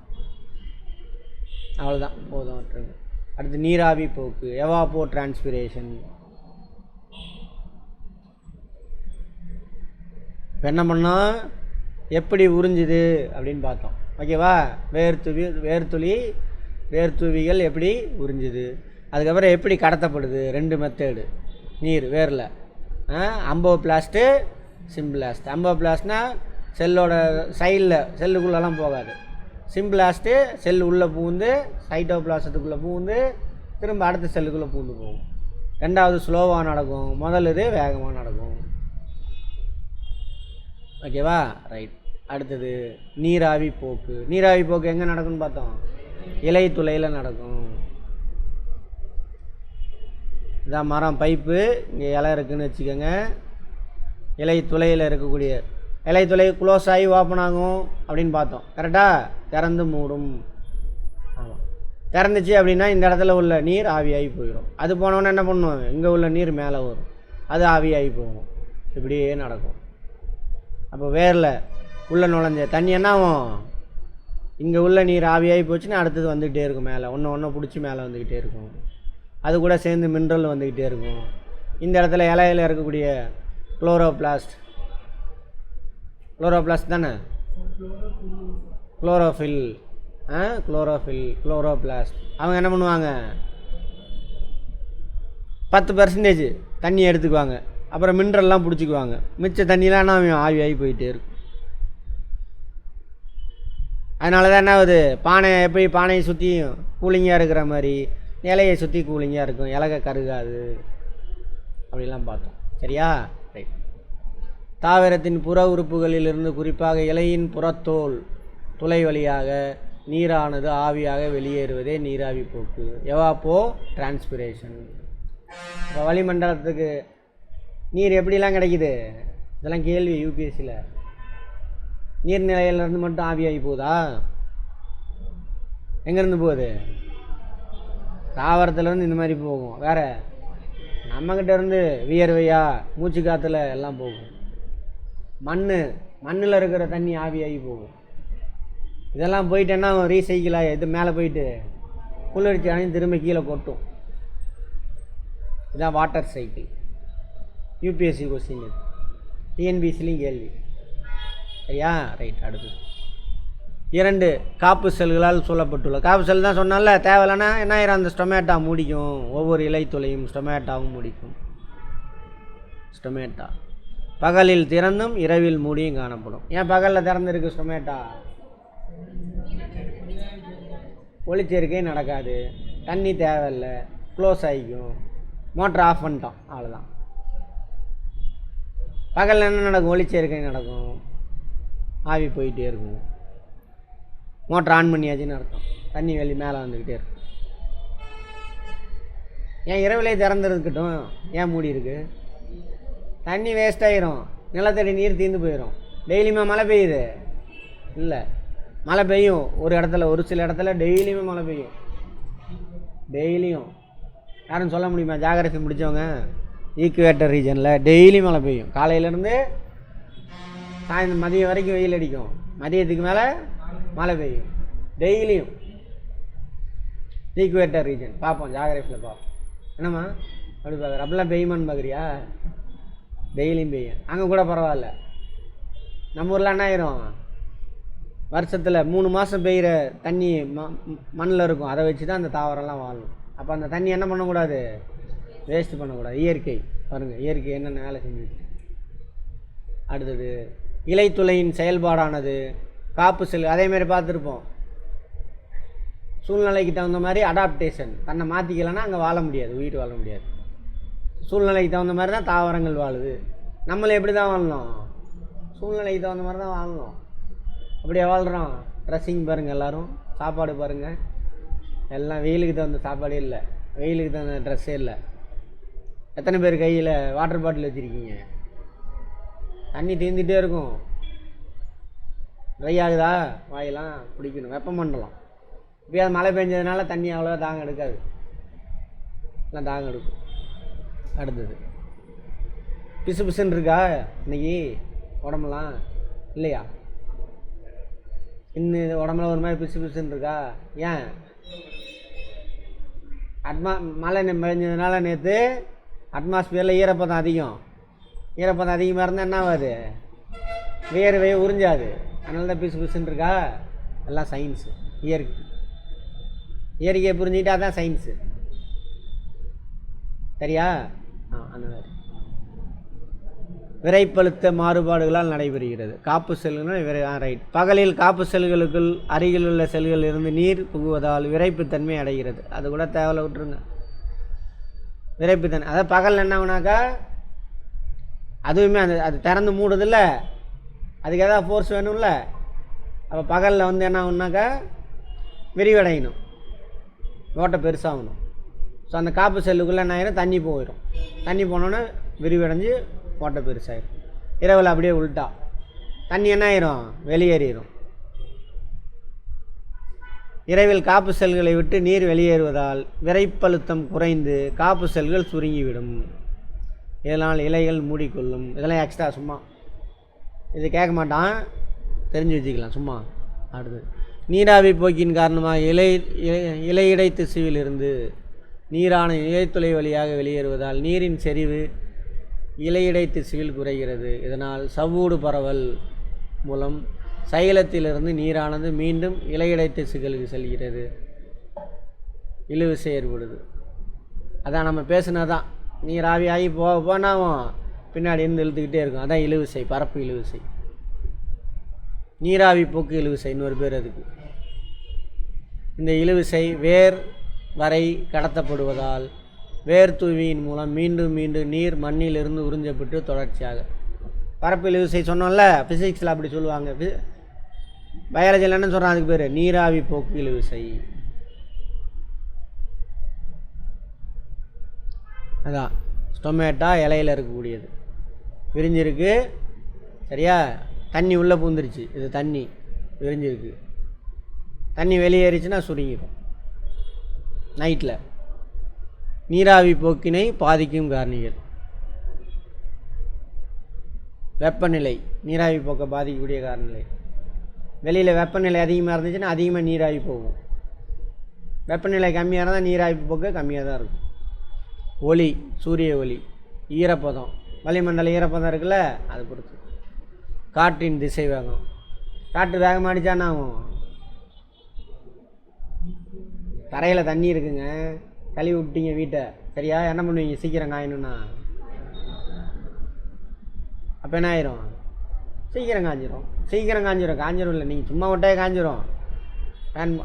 அவ்வளோதான், போதும். அடுத்து நீராவி போக்கு, எவாப்போ டிரான்ஸ்பிரேஷன். இப்போ என்ன பண்ணோம், எப்படி உறிஞ்சுது அப்படின்னு பார்த்தோம். ஓகேவா? வேர்த்துவிகள் எப்படி உறிஞ்சுது, அதுக்கப்புறம் எப்படி கடத்தப்படுது. 2 மெத்தேடு நீர் வேரில். அம்போபிளாஸ்ட்டு, சிம்பிளாஸ்ட். அம்போபிளாஸ்ட்னா செல்லோட சைடில் செல்லுக்குள்ளெல்லாம் போகாது. சிம்பிளாஸ்ட்டு செல் உள்ளே பூந்து சைட்டோபிளாசத்துக்குள்ளே பூந்து திரும்ப அடுத்த செல்லுக்குள்ளே பூந்து போகும். 2வது ஸ்லோவாக நடக்கும், முதல் இது வேகமாக நடக்கும். ஓகேவா? ரைட். அடுத்தது நீராவி போக்கு. நீராவி போக்கு எங்கே நடக்கும்னு பார்த்தோம், இலை துளையில் நடக்கும். இதான் மரம் பைப்பு, இங்கே இலை இருக்குதுன்னு வச்சுக்கோங்க. இலை துளையில் இருக்கக்கூடிய இலை துளை க்ளோஸ் ஆகி ஓப்பன் ஆகும் அப்படின்னு பார்த்தோம். கரெக்டாக? திறந்து மூடும். ஆமாம், திறந்துச்சு அப்படின்னா இந்த இடத்துல உள்ள நீர் ஆவியாகி போயிடும். அது போனோன்னே என்ன பண்ணுவோம், இங்கே உள்ள நீர் மேலே வரும், அது ஆவியாகி போகும். இப்படியே நடக்கும். அப்போ வேரில் உள்ளே நுழைஞ்ச தண்ணி என்ன ஆகும், இங்கே உள்ள நீர் ஆவியாகி போச்சுன்னா அடுத்தது வந்துக்கிட்டே இருக்கும், மேலே ஒன்று பிடிச்சி மேலே வந்துக்கிட்டே இருக்கும். அது கூட சேர்ந்து மினரல் வந்துக்கிட்டே இருக்கும். இந்த இடத்துல இலையில் இருக்கக்கூடிய குளோரோபிளாஸ்ட் தானே, குளோரோஃபில், குளோரோபிளாஸ்ட். அவங்க என்ன பண்ணுவாங்க, 10% தண்ணி எடுத்துக்குவாங்க, அப்புறம் மினரல்லாம் பிடிச்சிக்குவாங்க. மிச்ச தண்ணிலாம் ஆவியாகி போயிட்டே இருக்கும். அதனால தான் என்ன ஆகுது, பானையை சுற்றி கூலிங்காக இருக்கிற மாதிரி இலையை சுற்றி கூலிங்காக இருக்கும், இலகை கருகாது. அப்படிலாம் பார்த்தோம். சரியா? ரைட். தாவரத்தின் புற உறுப்புகளிலிருந்து குறிப்பாக இலையின் புறத்தோல் துளை வழியாக நீரானது ஆவியாக வெளியேறுவதே நீராவி போக்கு, எவாப்போ டிரான்ஸ்பிரேஷன். இப்போ வளிமண்டலத்துக்கு நீர் எப்படிலாம் கிடைக்குது, இதெல்லாம் கேள்வி யூபிஎஸ்சியில். நீர்நிலையிலேருந்து மட்டும் ஆவியாகி போகுதா? எங்கேருந்து போகுது, தாவரத்துலேருந்து இந்த மாதிரி போகும். வேறு நம்மக்கிட்ட இருந்து வியர்வையா மூச்சு காற்றுல எல்லாம் போகும். மண்ணில் இருக்கிற தண்ணி ஆவியாகி போகும். இதெல்லாம் போயிட்டேன்னா ரீசைக்கிள் ஆகி இது மேலே போயிட்டு குளிர்ச்சி அணைந்து திரும்ப கீழே கொட்டும். இதுதான் வாட்டர் சைக்கிள். யூபிஎஸ்சி கொஸ்டின் இது, டிஎன்பிசிலையும் கேள்வி. சரியா? ரைட். அடுத்து 2 காப்பு செல்களால் சொல்லப்பட்டுள்ள. காப்பு செல் தான் சொன்னால, தேவையில்லைன்னா என்ன ஆயிரும், அந்த ஸ்டொமேட்டா மூடிக்கும். ஒவ்வொரு இலை துளையும் ஸ்டொமேட்டாவும் மூடிக்கும். ஸ்டொமேட்டா பகலில் திறந்தும் இரவில் மூடியும் காணப்படும். ஏன் பகலில் திறந்துருக்கு ஸ்டொமேட்டா? ஒளிச்சேர்க்கை நடக்காது, தண்ணி தேவையில்லை, க்ளோஸ் ஆகிக்கும். மோட்டர் ஆஃப் பண்ணிட்டோம், அவ்வளோதான். பகலில் என்ன நடக்கும், ஒளிச்சேர்க்கை நடக்கும், ஆவி போயிட்டே இருக்கும். மோட்டர் ஆன் பண்ணியாச்சுன்னு அர்த்தம், தண்ணி வெளி மேலே வந்துக்கிட்டே இருக்கும். ஏன் இரவிலே திறந்துருக்கட்டும், ஏன் மூடி இருக்கு? தண்ணி வேஸ்ட் ஆகிரும், நிலத்தடி நீர் தீர்ந்து போயிடும். டெய்லியுமே மழை பெய்யுது இல்லை, மழை பெய்யும் ஒரு இடத்துல, ஒரு சில இடத்துல டெய்லியுமே மழை பெய்யும். டெய்லியும் யாரும் சொல்ல முடியுமா? ஜாகிரபி முடித்தவங்க, ஈக்குவேட்டர் ரீஜனில் டெய்லி மழை பெய்யும். காலையிலேருந்து சாயந்தரம் மதியம் வரைக்கும் வெயில் அடிக்கும், மதியத்துக்கு மேலே மழை பெய்யும் டெய்லியும். ஈக்குவேட்டர் ரீஜன் பார்ப்போம், ஜாகிரபியில் பார்ப்போம். என்னம்மா அப்படி பார்க்குற, அப்படிலாம் பெய்யுமான்னு பார்க்குறியா? டெய்லியும் பெய்யும். அங்கே கூட பரவாயில்ல. நம்ம ஊரில் என்ன ஆயிரும், வருஷத்தில் 3 மாதம் பெய்கிற தண்ணி மண்ணில் இருக்கும், அதை வச்சு தான் அந்த தாவரம்லாம் வாழும். அப்போ அந்த தண்ணி என்ன பண்ணக்கூடாது, வேஸ்ட் பண்ணக்கூடாது. இயற்கை பாருங்கள், இயற்கை என்னென்ன வேலை செஞ்சுச்சு. அடுத்தது இலைத்துளையின் செயல்பாடானது காப்பு செல். அதேமாரி பார்த்துருப்போம், சூழ்நிலைக்கு தகுந்த மாதிரி அடாப்டேஷன். தன்னை மாற்றிக்கலைன்னா அங்கே வாழ முடியாது, உயிர் வாழ முடியாது. சூழ்நிலைக்கு தகுந்த மாதிரி தான் தாவரங்கள் வாழுது. நம்மளை எப்படி தான் வாழணும், சூழ்நிலைக்கு தகுந்த மாதிரி தான் வாழணும். அப்படியே வாழ்கிறோம். ட்ரெஸ்ஸிங் பாருங்கள், எல்லோரும் சாப்பாடு பாருங்கள், எல்லாம் வெயிலுக்கு தகுந்த சாப்பாடே இல்லை, வெயிலுக்கு தகுந்த ட்ரெஸ்ஸே இல்லை. எத்தனை பேர் கையில் வாட்டர் பாட்டில் வச்சுருக்கீங்க? தண்ணி தீர்ந்துகிட்டே இருக்கும். ட்ரை ஆகுதா வாயெல்லாம் பிடிக்கணும், வெப்பமண்டலம். இப்போ அது மழை பெஞ்சதுனால தண்ணி அவ்வளோவா தாகம் எடுக்காது, எல்லாம் தாகம் எடுக்கும். அடுத்தது பிசு பிசுன்னு இருக்கா இன்னைக்கு உடம்புலாம்? இல்லையா? இன்னும் உடம்புல ஒரு மாதிரி பிசு பிசுன்னு இருக்கா? ஏன்? மழை பெஞ்சதுனால நேற்று அட்மாஸ்பியரில் ஈரப்பதம் அதிகம். ஈரப்பதம் அதிகமாக இருந்தால் என்ன ஆகாது? வேர்வையை உறிஞ்சாது. அதனால தான் பிசு பிசுன்னு இருக்கா. எல்லாம் சயின்ஸு, இயற்கையை புரிஞ்சுக்கிட்டா தான் சயின்ஸு. சரியா? அந்த மாதிரி விரைப்பழுத்த மாறுபாடுகளால் நடைபெறுகிறது. காப்பு செல்கள் ரைட். பகலில் காப்பு செல்களுக்குள் அருகில் உள்ள செல்களில் இருந்து நீர் புகுவதால் விரைப்புத்தன்மை அடைகிறது. அது கூட தேவையில்ல, விட்டுருங்க. விரைப்புத்தன்மை அதாவது பகல் என்ன ஆகுனாக்கா அதுவுமே அது திறந்து மூடுதில்ல, அதுக்கு எதாவது ஃபோர்ஸ் வேணும்ல. அப்போ பகலில் வந்து என்ன ஆகுனாக்கா விரிவடையணும், ஓட்டை பெருசாகணும். ஸோ அந்த காப்பு செல்லுக்குள்ளே என்ன ஆயிரும்? தண்ணி போயிடும். தண்ணி போனோன்னே விரிவடைஞ்சு ஓட்டை பெருசாயிடும். இரவில் அப்படியே உள்ட்டா தண்ணி என்ன ஆயிரும்? வெளியேறிடும். இரவில் காப்பு செல்களை விட்டு நீர் வெளியேறுவதால் விரைப்பழுத்தம் குறைந்து காப்பு செல்கள் சுருங்கிவிடும். இதனால் இலைகள் மூடிக்கொள்ளும். இதெல்லாம் எக்ஸ்ட்ரா சும்மா, இது கேட்க மாட்டான், தெரிஞ்சு வச்சுக்கலாம் சும்மா. அடுத்து நீராவி போக்கின் காரணமாக இலையிடை திசுவிலிருந்து நீரான இலைத்துளை வழியாக வெளியேறுவதால் நீரின் செறிவு இலையிடை திசுவில் குறைகிறது. இதனால் சவ்வூடு பரவல் மூலம் சைலத்திலிருந்து நீரானது மீண்டும் இலையிடை திசுகளுக்கு செல்கிறது, இழுவிசை ஏற்படுது. அதான் நம்ம பேசுனதான், நீராவி ஆகி போனாவும் பின்னாடி இருந்து இழுத்துக்கிட்டே இருக்கும். அதான் இழுவிசை, பரப்பு இழுவிசை, நீராவி போக்கு இழுவிசை இன்னொரு பேர் அதுக்கு. இந்த இழுவிசை வேர் வரை கடத்தப்படுவதால் வேர் தூவியின் மூலம் மீண்டும் மீண்டும் நீர் மண்ணிலிருந்து உறிஞ்சப்பட்டு தொடர்ச்சியாக பரப்பு இழுவிசை சொன்னோம்ல, ஃபிசிக்ஸில் அப்படி சொல்லுவாங்க. பயாலஜியில் என்ன சொல்கிறான் அதுக்கு பேர்? நீராவி போக்கு இழுவிசை. அதான் ஸ்டொமேட்டா இலையில் இருக்கக்கூடியது, விரிஞ்சிருக்கு. சரியா? தண்ணி உள்ளே பூந்துருச்சு, இது தண்ணி விரிஞ்சிருக்கு. தண்ணி வெளியேறிச்சுன்னா சுருங்கிடும். நைட்டில் நீராவி போக்கினை பாதிக்கும் காரணிகள். வெப்பநிலை நீராவி போக்கை பாதிக்கக்கூடிய காரணிலை. வெளியில் வெப்பநிலை அதிகமாக இருந்துச்சுன்னா அதிகமாக நீராவி போகும். வெப்பநிலை கம்மியாக இருந்தால் நீராவி போக்கு கம்மியாக தான் இருக்கும். ஒளி, சூரிய ஒளி, ஈரப்பதம், வளிமண்டல ஈரப்பதம் இருக்குல்ல, அது பொறுத்து. காற்றின் திசை வேகம், காற்று வேகமாக அடித்தான்னா ஆகும். தரையில் தண்ணி இருக்குங்க, கழுவி விட்டீங்க வீட்டை, சரியா? என்ன பண்ணுவீங்க? சீக்கிரம் காயணும்னா அப்போ என்ன ஆயிரும்? சீக்கிரம் காஞ்சிரும் இல்லை, நீங்கள் சும்மா விட்டே காஞ்சிரும்.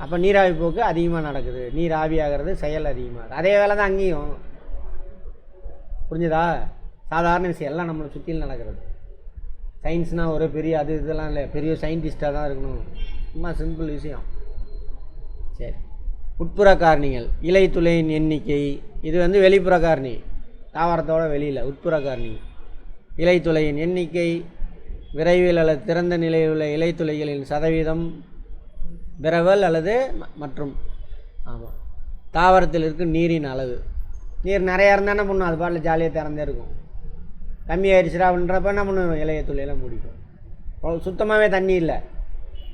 அப்போ நீராவி போக்கு அதிகமாக நடக்குது, நீர் ஆவியாகிறது செயல் அதிகமாக. அதே வேலை தான் அங்கேயும். புரிஞ்சுதா? சாதாரண விஷயம் எல்லாம் நம்மளை சுற்றியில் நடக்கிறது. சயின்ஸ்னால் ஒரு பெரிய இதெல்லாம் இல்லை, பெரிய சயின்டிஸ்டாக தான் இருக்கணும். சும்மா சிம்பிள் விஷயம். சரி, உட்புற காரணிகள். இலை துளையின் எண்ணிக்கை, இது வந்து வெளிப்புற காரணி, தாவரத்தோட வெளியில். உட்புற காரணி இலை துளையின் எண்ணிக்கை, விரைவில் அல்லது திறந்த நிலையில் உள்ள இலை துளைகளின் சதவீதம், விரவல் அல்லது மற்றும் ஆமாம் தாவரத்தில் இருக்கும் நீரின் அளவு. நீர் நிறையா இருந்தால் என்ன பண்ணும்? அது பாட்டில் ஜாலியாக திறந்தே இருக்கும். கம்மியாகிடுச்சுடா அப்படின்றப்ப என்ன பண்ணும்? இலைய துளையெல்லாம் பிடிக்கும். சுத்தமாகவே தண்ணி இல்லை,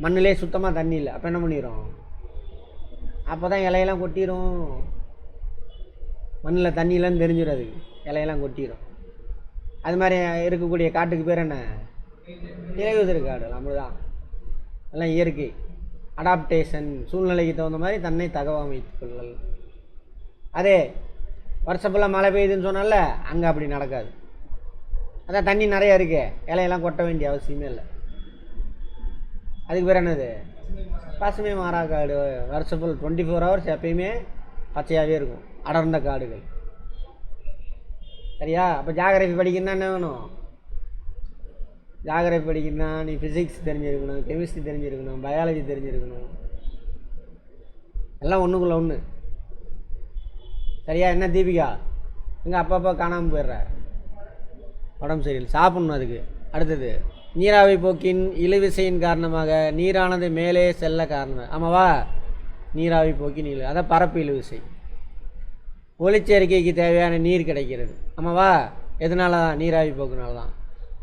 மண்ணிலே சுத்தமாக தண்ணி இல்லை, அப்போ என்ன பண்ணிடும்? அப்போ தான் இலையெல்லாம் கொட்டிடும். மண்ணில் தண்ணி இல்லைன்னு தெரிஞ்சிடும், அதுக்கு இலையெல்லாம் கொட்டிடும். அது மாதிரி இருக்கக்கூடிய காட்டுக்கு பேர் என்ன? இலையுதிர் காடு. நம்மளுதான் எல்லாம் இயற்கை அடாப்டேஷன், சூழ்நிலைக்கு தகுந்த மாதிரி தன்னை தகவமைத்துக் கொள்ளல். அதே வருஷம் ஃபுல்லாக மழை பெய்யுதுன்னு சொன்னால அங்கே அப்படி நடக்காது. அதான் தண்ணி நிறையா இருக்கு, இலையெல்லாம் கொட்ட வேண்டிய அவசியமே இல்லை. அதுக்கு பேர் என்னது? பசுமை மாறா காடு. வருஷம் ஃபுல் 24 ஹவர்ஸ் எப்பயுமே பச்சையாகவே இருக்கும், அடர்ந்த காடுகள். சரியா? அப்போ ஜாகிரபி படிக்கணும்னா என்ன வேணும்? ஜாகிரபி படிக்கணும்னா நீ ஃபிசிக்ஸ் தெரிஞ்சிருக்கணும், கெமிஸ்ட்ரி தெரிஞ்சிருக்கணும், பயாலஜி தெரிஞ்சிருக்கணும். எல்லாம் ஒன்றுக்குள்ள ஒன்று. சரியா? என்ன தீபிகா எங்கள் அப்பா காணாமல் போயிடுற, உடம்பு சரியில்லை, சாப்பிட்ணும் அதுக்கு. அடுத்தது, நீராவி போக்கின் இழுவிசையின் காரணமாக நீரானது மேலே செல்ல காரணம். ஆமாவா? நீராவி போக்கின் அதான் பரப்பு இழுவிசை. ஒளிச்சேர்க்கைக்கு தேவையான நீர் கிடைக்கிறது. ஆமாவா? எதனால தான்? நீராவி போக்குனால தான்.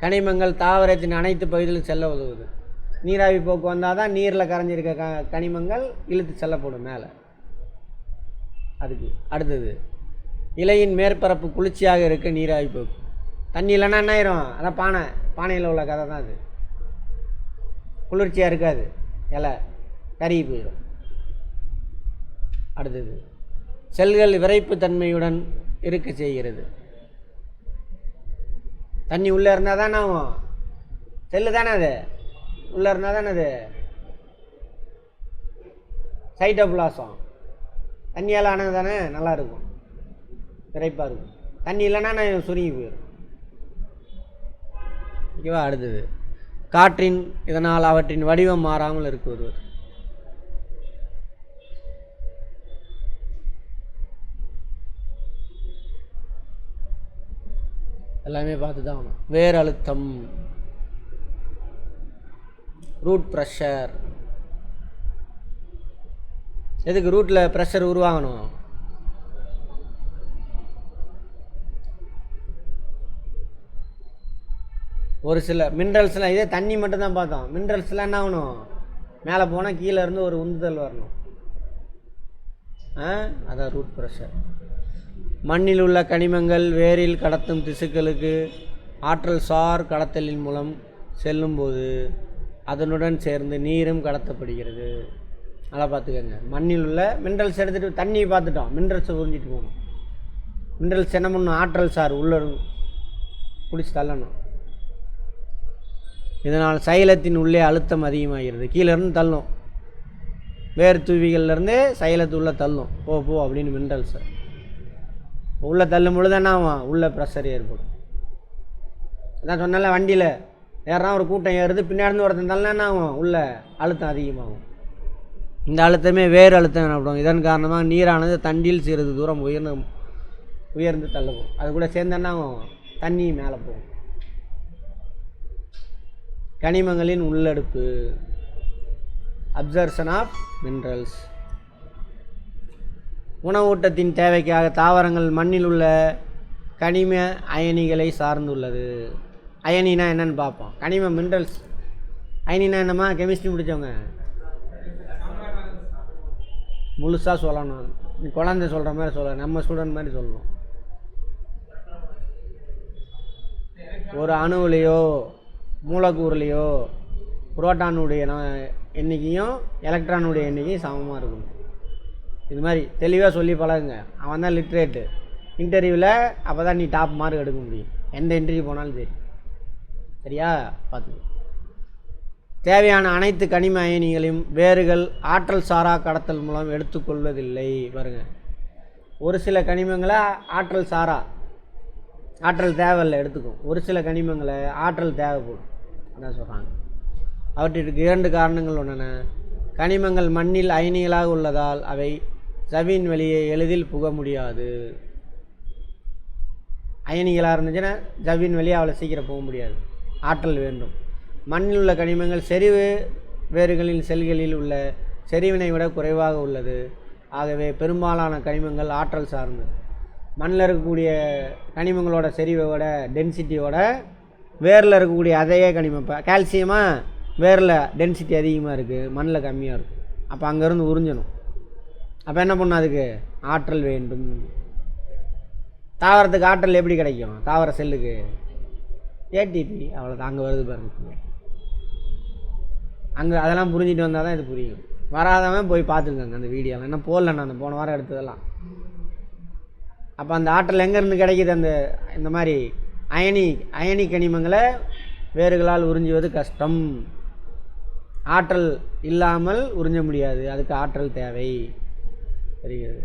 கனிமங்கள் தாவரத்தின் அனைத்து பகுதிகளும் செல்ல உதவுது. நீராவி போக்கு வந்தால் தான் நீரில் கரைஞ்சிருக்க கனிமங்கள் இழுத்து செல்லப்படும் மேலே. அதுக்கு அடுத்தது, இலையின் மேற்பரப்பு குளிர்ச்சியாக இருக்க நீராவி போக்கு. தண்ணி இல்லைன்னா என்ன ஆயிரும்? அதான் பானையில் உள்ள கதை தான் அது. குளிர்ச்சியாக இருக்காது, இலை கருகி போயிடும். அடுத்தது, செல்கள் விரைப்பு தன்மையுடன் இருக்க செய்கிறது. தண்ணி உள்ளே இருந்தால் தானே ஆகும், செல்லு தானே அது, உள்ளே இருந்தால் தானே அது சைட்டோபிளாசம். தண்ணியால் ஆனது தானே நல்லாயிருக்கும், விரைப்பாக இருக்கும். தண்ணி இல்லைன்னா நான் சுருங்கி போயிடும். ஓகேவா? அடுத்தது, காற்றின் இதனால் அவற்றின் வடிவம் மாறாமல் இருக்குவது. எல்லாமே பார்த்து தான் ஆகணும். வேர் அழுத்தம், ரூட் ப்ரெஷர். எதுக்கு ரூட்டில் ப்ரெஷர் உருவாகணும்? ஒரு சில மினரல்ஸ்லாம், இதே தண்ணி மட்டும்தான் பார்த்தோம். மினரல்ஸ்லாம் என்ன ஆகணும்? மேலே போனால் கீழே இருந்து ஒரு உந்துதல் வரணும். அதான் ரூட் ப்ரெஷர். மண்ணில் உள்ள கனிமங்கள் வேரில் கடத்தும் திசுக்களுக்கு ஆற்றல் சார் கடத்தலின் மூலம் செல்லும்போது அதனுடன் சேர்ந்து நீரும் கடத்தப்படுகிறது. நல்லா பார்த்துக்கோங்க. மண்ணில் உள்ள மினரல்ஸ் எடுத்துகிட்டு தண்ணியை பார்த்துட்டோம், மினரல்ஸை உறிஞ்சிட்டு போகணும். மினரல்ஸ் என்ன பண்ணணும்? ஆற்றல் சார் உள்ளே பிடிச்சி தள்ளணும். இதனால் சைலத்தின் உள்ளே அழுத்தம் அதிகமாகிறது. கீழேருந்து தள்ளும், வேர் தூவிகள்லேருந்து சைலத்து உள்ளே தள்ளும். போ அப்படின்னு மினரல்ஸை உள்ளே தள்ளும் பொழுது என்ன ஆகும்? உள்ளே ப்ரெஷர் ஏற்படும். அதான் சொன்னால, வண்டியில் ஏறான் ஒரு கூட்டம் ஏறுது, பின்னாடி ஒருத்தன் தள்ளனா என்ன ஆகும்? உள்ள அழுத்தம் அதிகமாகும். இந்த அழுத்தமே வேறு அழுத்தம் எனப்படும். இதன் காரணமாக நீரானது தண்டில் சிறிது தூரம் உயர்ந்து தள்ளும். அது கூட சேர்ந்து என்ன ஆகும்? தண்ணி மேலே போகும். கனிமங்களின் உள்ளெடுப்பு, அப்சர்ப்ஷன் ஆஃப் மினரல்ஸ். உணவூட்டத்தின் தேவைக்காக தாவரங்கள் மண்ணில் உள்ள கனிம அயனிகளை சார்ந்துள்ளது. அயனினா என்னன்னு பார்ப்போம். கனிம மினரல்ஸ். அயனினா என்னம்மா? கெமிஸ்ட்ரி முடித்தவங்க முழுசாக சொல்லணும். நீ குழந்தை சொல்கிற மாதிரி சொல்ல, நம்ம ஸ்டூடெண்ட் மாதிரி சொல்லணும். ஒரு அணுவிலையோ மூலக்கூறுலையோ புரோட்டானுடைய எண்ணிக்கையும் எலக்ட்ரானுடைய எண்ணிக்கையும் சமமாக இருக்கணும். இது மாதிரி தெளிவாக சொல்லி பழகுங்க. அவன் தான் லிட்ரேட்டு. இன்டர்வியூவில் அப்போ தான் நீ டாப் மார்க் எடுக்க முடியும், எந்த இன்டர்வியூ போனாலும் சரி. சரியா? பார்த்து. தேவையான அனைத்து கனிம அயனிகளையும் வேர்கள் ஆற்றல் சாரா கடத்தல் மூலம் எடுத்துக்கொள்வதில்லை. பாருங்கள், ஒரு சில கனிமங்களை ஆற்றல் சாரா, ஆற்றல் தேவையில்லை எடுத்துக்கும். ஒரு சில கனிமங்களை ஆற்றல் தேவைப்படும். அதான் சொல்கிறாங்க. அவற்றிற்கு 2 காரணங்கள் உள்ளன. கனிமங்கள் மண்ணில் அயனிகளாக உள்ளதால் அவை ஜவ்வின் வெளியே எளிதில் புக முடியாது. அயனிகளாக இருந்துச்சுன்னா ஜவ்வின் வெளியே அவ்வளோ சீக்கிரம் போக முடியாது, ஆற்றல் வேண்டும். மண்ணில் உள்ள கனிமங்கள் செறிவு வேர்களின் செல்களில் உள்ள செறிவினை விட குறைவாக உள்ளது. ஆகவே பெரும்பாலான கனிமங்கள் ஆற்றல் சார்ந்து. மண்ணில் இருக்கக்கூடிய கனிமங்களோட செறிவோட டென்சிட்டியோட வேரில் இருக்கக்கூடிய அதே கனிமம், இப்போ கால்சியமாக வேரில் டென்சிட்டி அதிகமாக இருக்குது, மண்ணில் கம்மியாக இருக்கும். அப்போ அங்கேருந்து உறிஞ்சணும். அப்போ என்ன பண்ணணும்? அதுக்கு ஆற்றல் வேண்டும். தாவரத்துக்கு ஆற்றல் எப்படி கிடைக்கும்? தாவர செல்லுக்கு ஏடிபி, அவ்வளோதான். அங்கே வருது பாருங்க. அங்கே அதெல்லாம் புரிஞ்சிட்டு வந்தால் தான் இது புரியும். வராதவன் போய் பார்த்துருக்காங்க அந்த வீடியோலாம். என்ன போடல, நான் போன வாரம் எடுத்ததெல்லாம். அப்போ அந்த ஆற்றல் எங்கேருந்து கிடைக்கிது? இந்த மாதிரி அயனி கனிமங்களை வேர்களால் உறிஞ்சுவது கஷ்டம். ஆற்றல் இல்லாமல் உறிஞ்ச முடியாது, அதுக்கு ஆற்றல் தேவை. தெரிகிறது.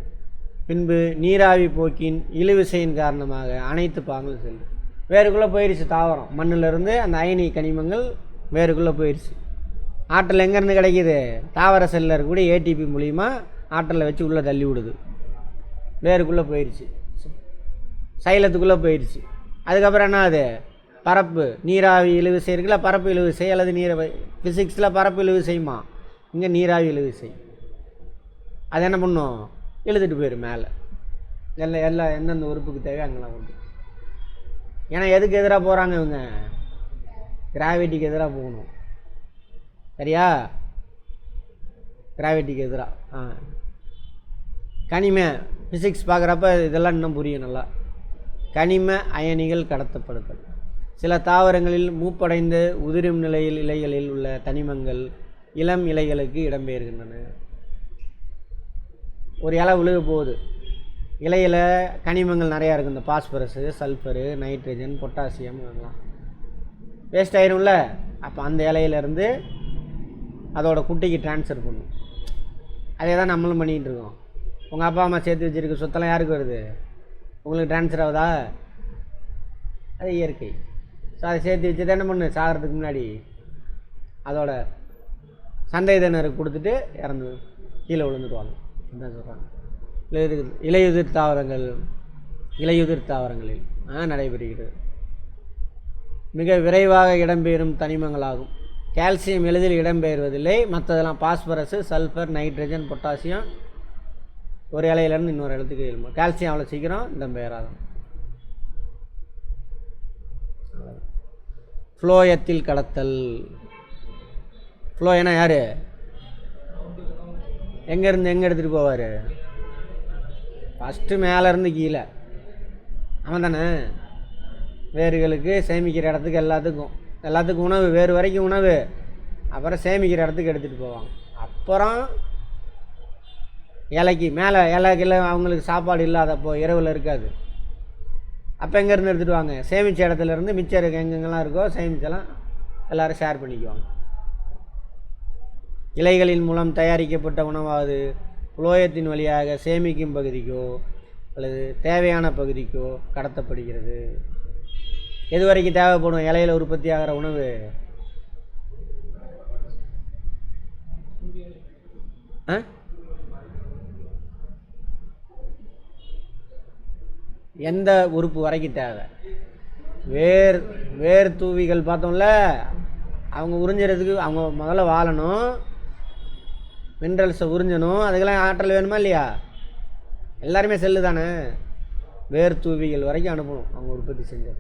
பின்பு நீராவி போக்கின் இழுவிசையின் காரணமாக அனைத்து பாகங்களும் செல்லும். வேருக்குள்ளே போயிடுச்சு தாவரம். மண்ணிலேருந்து அந்த அயனி கனிமங்கள் வேருக்குள்ளே போயிடுச்சு. ஆற்றல் எங்கேருந்து கிடைக்கிது? தாவர செல்லில் இருக்கக்கூடிய ஏடிபி மூலிமா ஆற்றலை வச்சு உள்ளே தள்ளி விடுது. வேருக்குள்ளே போயிடுச்சு, சைலத்துக்குள்ளே போயிடுச்சு. அதுக்கப்புறம் என்ன அது? பரப்பு நீராவி இழுவிசை இருக்குல்ல, பரப்பு இழுவிசை அல்லது ஃபிசிக்ஸில் பரப்பு இழுவிசைமா, இங்கே நீராவி இழுவிசை. அது என்ன பண்ணும்? இழுத்துட்டு போயிடும் மேலே. எல்லாம் எந்தெந்த உறுப்புக்கு தேவை அங்கெல்லாம் உண்டு. ஏன்னா எதுக்கு எதிராக போகிறாங்க இவங்க? கிராவிட்டிக்கு எதிராக போகணும். சரியா? கிராவிட்டிக்கு எதிராக. கனிம ஃபிசிக்ஸ் பார்க்குறப்ப இதெல்லாம் இன்னும் புரியும் நல்லா. கனிம அயனிகள் கடத்தப்படுதல். சில தாவரங்களில் மூப்படைந்த உதிரும் நிலையில் இலைகளில் உள்ள தனிமங்கள் இளம் இலைகளுக்கு இடம்பெயர்கின்றன. ஒரு இலை விழுக போகுது, இலையில் கனிமங்கள் நிறையா இருக்குது. இந்த பாஸ்பரஸு, சல்ஃபரு, நைட்ரஜன், பொட்டாசியம் இதெல்லாம் வேஸ்ட் ஆயிரும்ல. அப்போ அந்த இலையிலேருந்து அதோட குட்டிக்கு ட்ரான்ஸ்ஃபர் பண்ணும். அதே தான் நம்மளும் பண்ணிகிட்டு இருக்கோம். உங்கள் அப்பா அம்மா சேர்த்து வச்சுருக்க சொத்தெல்லாம் யாருக்கு வருது? உங்களுக்கு ட்ரான்ஸ்ஃபர் ஆகுதா? அது இயற்கை. ஸோ அதை சேர்த்து வச்சு என்ன பண்ணு, சாகிறதுக்கு முன்னாடி அதோட சந்தையினருக்கு கொடுத்துட்டு இறந்து கீழே விழுந்துடுவாங்க. என்ன சொல்கிறாங்க? இலையுதிர் தாவரங்களில் நடைபெறுகிறது. மிக விரைவாக இடம்பெயரும் தனிமங்களாகும். கால்சியம் எளிதில் இடம்பெயர்வதில்லை. மற்றதெல்லாம் பாஸ்பரஸு, சல்ஃபர், நைட்ரஜன், பொட்டாசியம் ஒரு இலையிலேருந்து இன்னொரு இடத்துக்கு எழும்பும். கால்சியம் அவ்வளோ சீக்கிரம் இடம்பெயராகும். ஃப்ளோயத்தில் கடத்தல். ஃப்ளோயனா யார்? எங்கேருந்து எங்கே எடுத்துகிட்டு போவார்? ஃபஸ்ட்டு மேலேருந்து கீழே அவன் தானே. வேர்களுக்கு சேமிக்கிற இடத்துக்கு எல்லாத்துக்கும் உணவு, வேறு வரைக்கும் உணவு, அப்புறம் சேமிக்கிற இடத்துக்கு எடுத்துகிட்டு போவாங்க. அப்புறம் இலைக்கு மேலே இலைக்கில் அவங்களுக்கு சாப்பாடு இல்லாதப்போ இரவில் இருக்காது. அப்போ எங்கேருந்து எடுத்துகிட்டு வாங்க? சேமித்த இடத்துலேருந்து மிச்சம் இருக்கு எங்கெங்கெல்லாம் இருக்கோ சேமிச்செல்லாம் எல்லோரும் ஷேர் பண்ணிக்குவாங்க. இலைகளின் மூலம் தயாரிக்கப்பட்ட உணவாவது புளோயத்தின் வழியாக சேமிக்கும் பகுதிக்கோ அல்லது தேவையான பகுதிக்கோ கடத்தப்படுகிறது. எது வரைக்கும் தேவைப்படும் இலையில் உற்பத்தி ஆகிற உணவு? எந்த உறுப்பு வரைக்கும் தேவை? வேர் தூவிகள் பார்த்தோம்ல, அவங்க உறிஞ்சிறதுக்கு அவங்க முதல்ல வாழணும், மினரல்ஸை உறிஞ்சணும், அதுக்கெல்லாம் ஆற்றல் வேணுமா இல்லையா? எல்லாருமே செல்லு தானே. வேர் தூவிகள் வரைக்கும் அனுப்பணும் அவங்க உற்பத்தி செஞ்சது.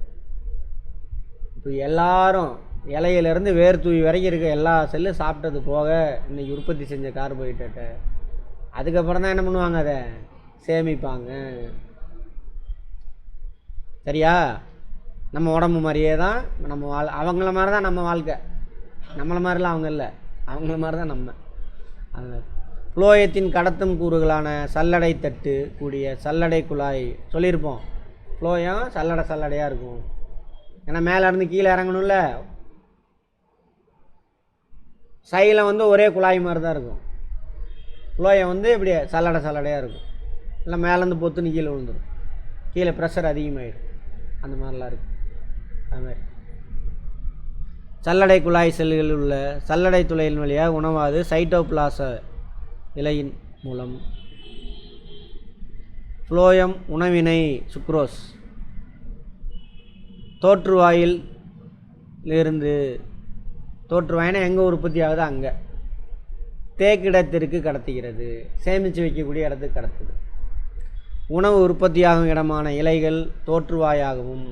இப்போ எல்லாரும் இலையிலேருந்து வேர் தூவி வரைக்கும் இருக்க எல்லா செல்லும் சாப்பிட்டது போக இன்றைக்கி உற்பத்தி செஞ்ச கார்போஹைட்ரேட்டை அதுக்கப்புறம் தான் என்ன பண்ணுவாங்க? அதை சேமிப்பாங்க. சரியா? நம்ம உடம்பு மாதிரியே தான் நம்ம அவங்கள மாதிரி தான் நம்ம வாழ்க்கை. நம்மளை மாதிரிலாம் அவங்க இல்லை, அவங்கள மாதிரி தான் நம்ம. அந்த புளோயத்தின் கடத்தும் கூறுகளான சல்லடை தட்டு கூடிய சல்லடை குழாய் சொல்லியிருப்போம். புளோயம் சல்லடையாக இருக்கும். ஏன்னா மேலேருந்து கீழே இறங்கணும்ல. சைலம் ஒரே குழாய் மாதிரி தான் இருக்கும். புளோயம் இப்படி சல்லடையாக இருக்கும். இல்லை மேலேருந்து பொத்துன்னு கீழே விழுந்துடும். கீழே ப்ரெஷர் அதிகமாகிடும். அந்த மாதிரிலாம் இருக்குது. அது மாதிரி சல்லடை குழாய் செல்களில் உள்ள சல்லடை துளையின் வழியாக உணவாது சைட்டோபிளாச இலையின் மூலம் புளோயம் உணவினை சுக்ரோஸ் தோற்றுவாயில் இருந்து, தோற்றுவாயினா எங்கே உற்பத்தி ஆகுது அங்கே தேக்கிடத்திற்கு கடத்துகிறது. சேமித்து வைக்கக்கூடிய இடத்துக்கு கடத்துது. உணவு உற்பத்தியாகும் இடமான இலைகள் தோற்றுவாயாகவும்,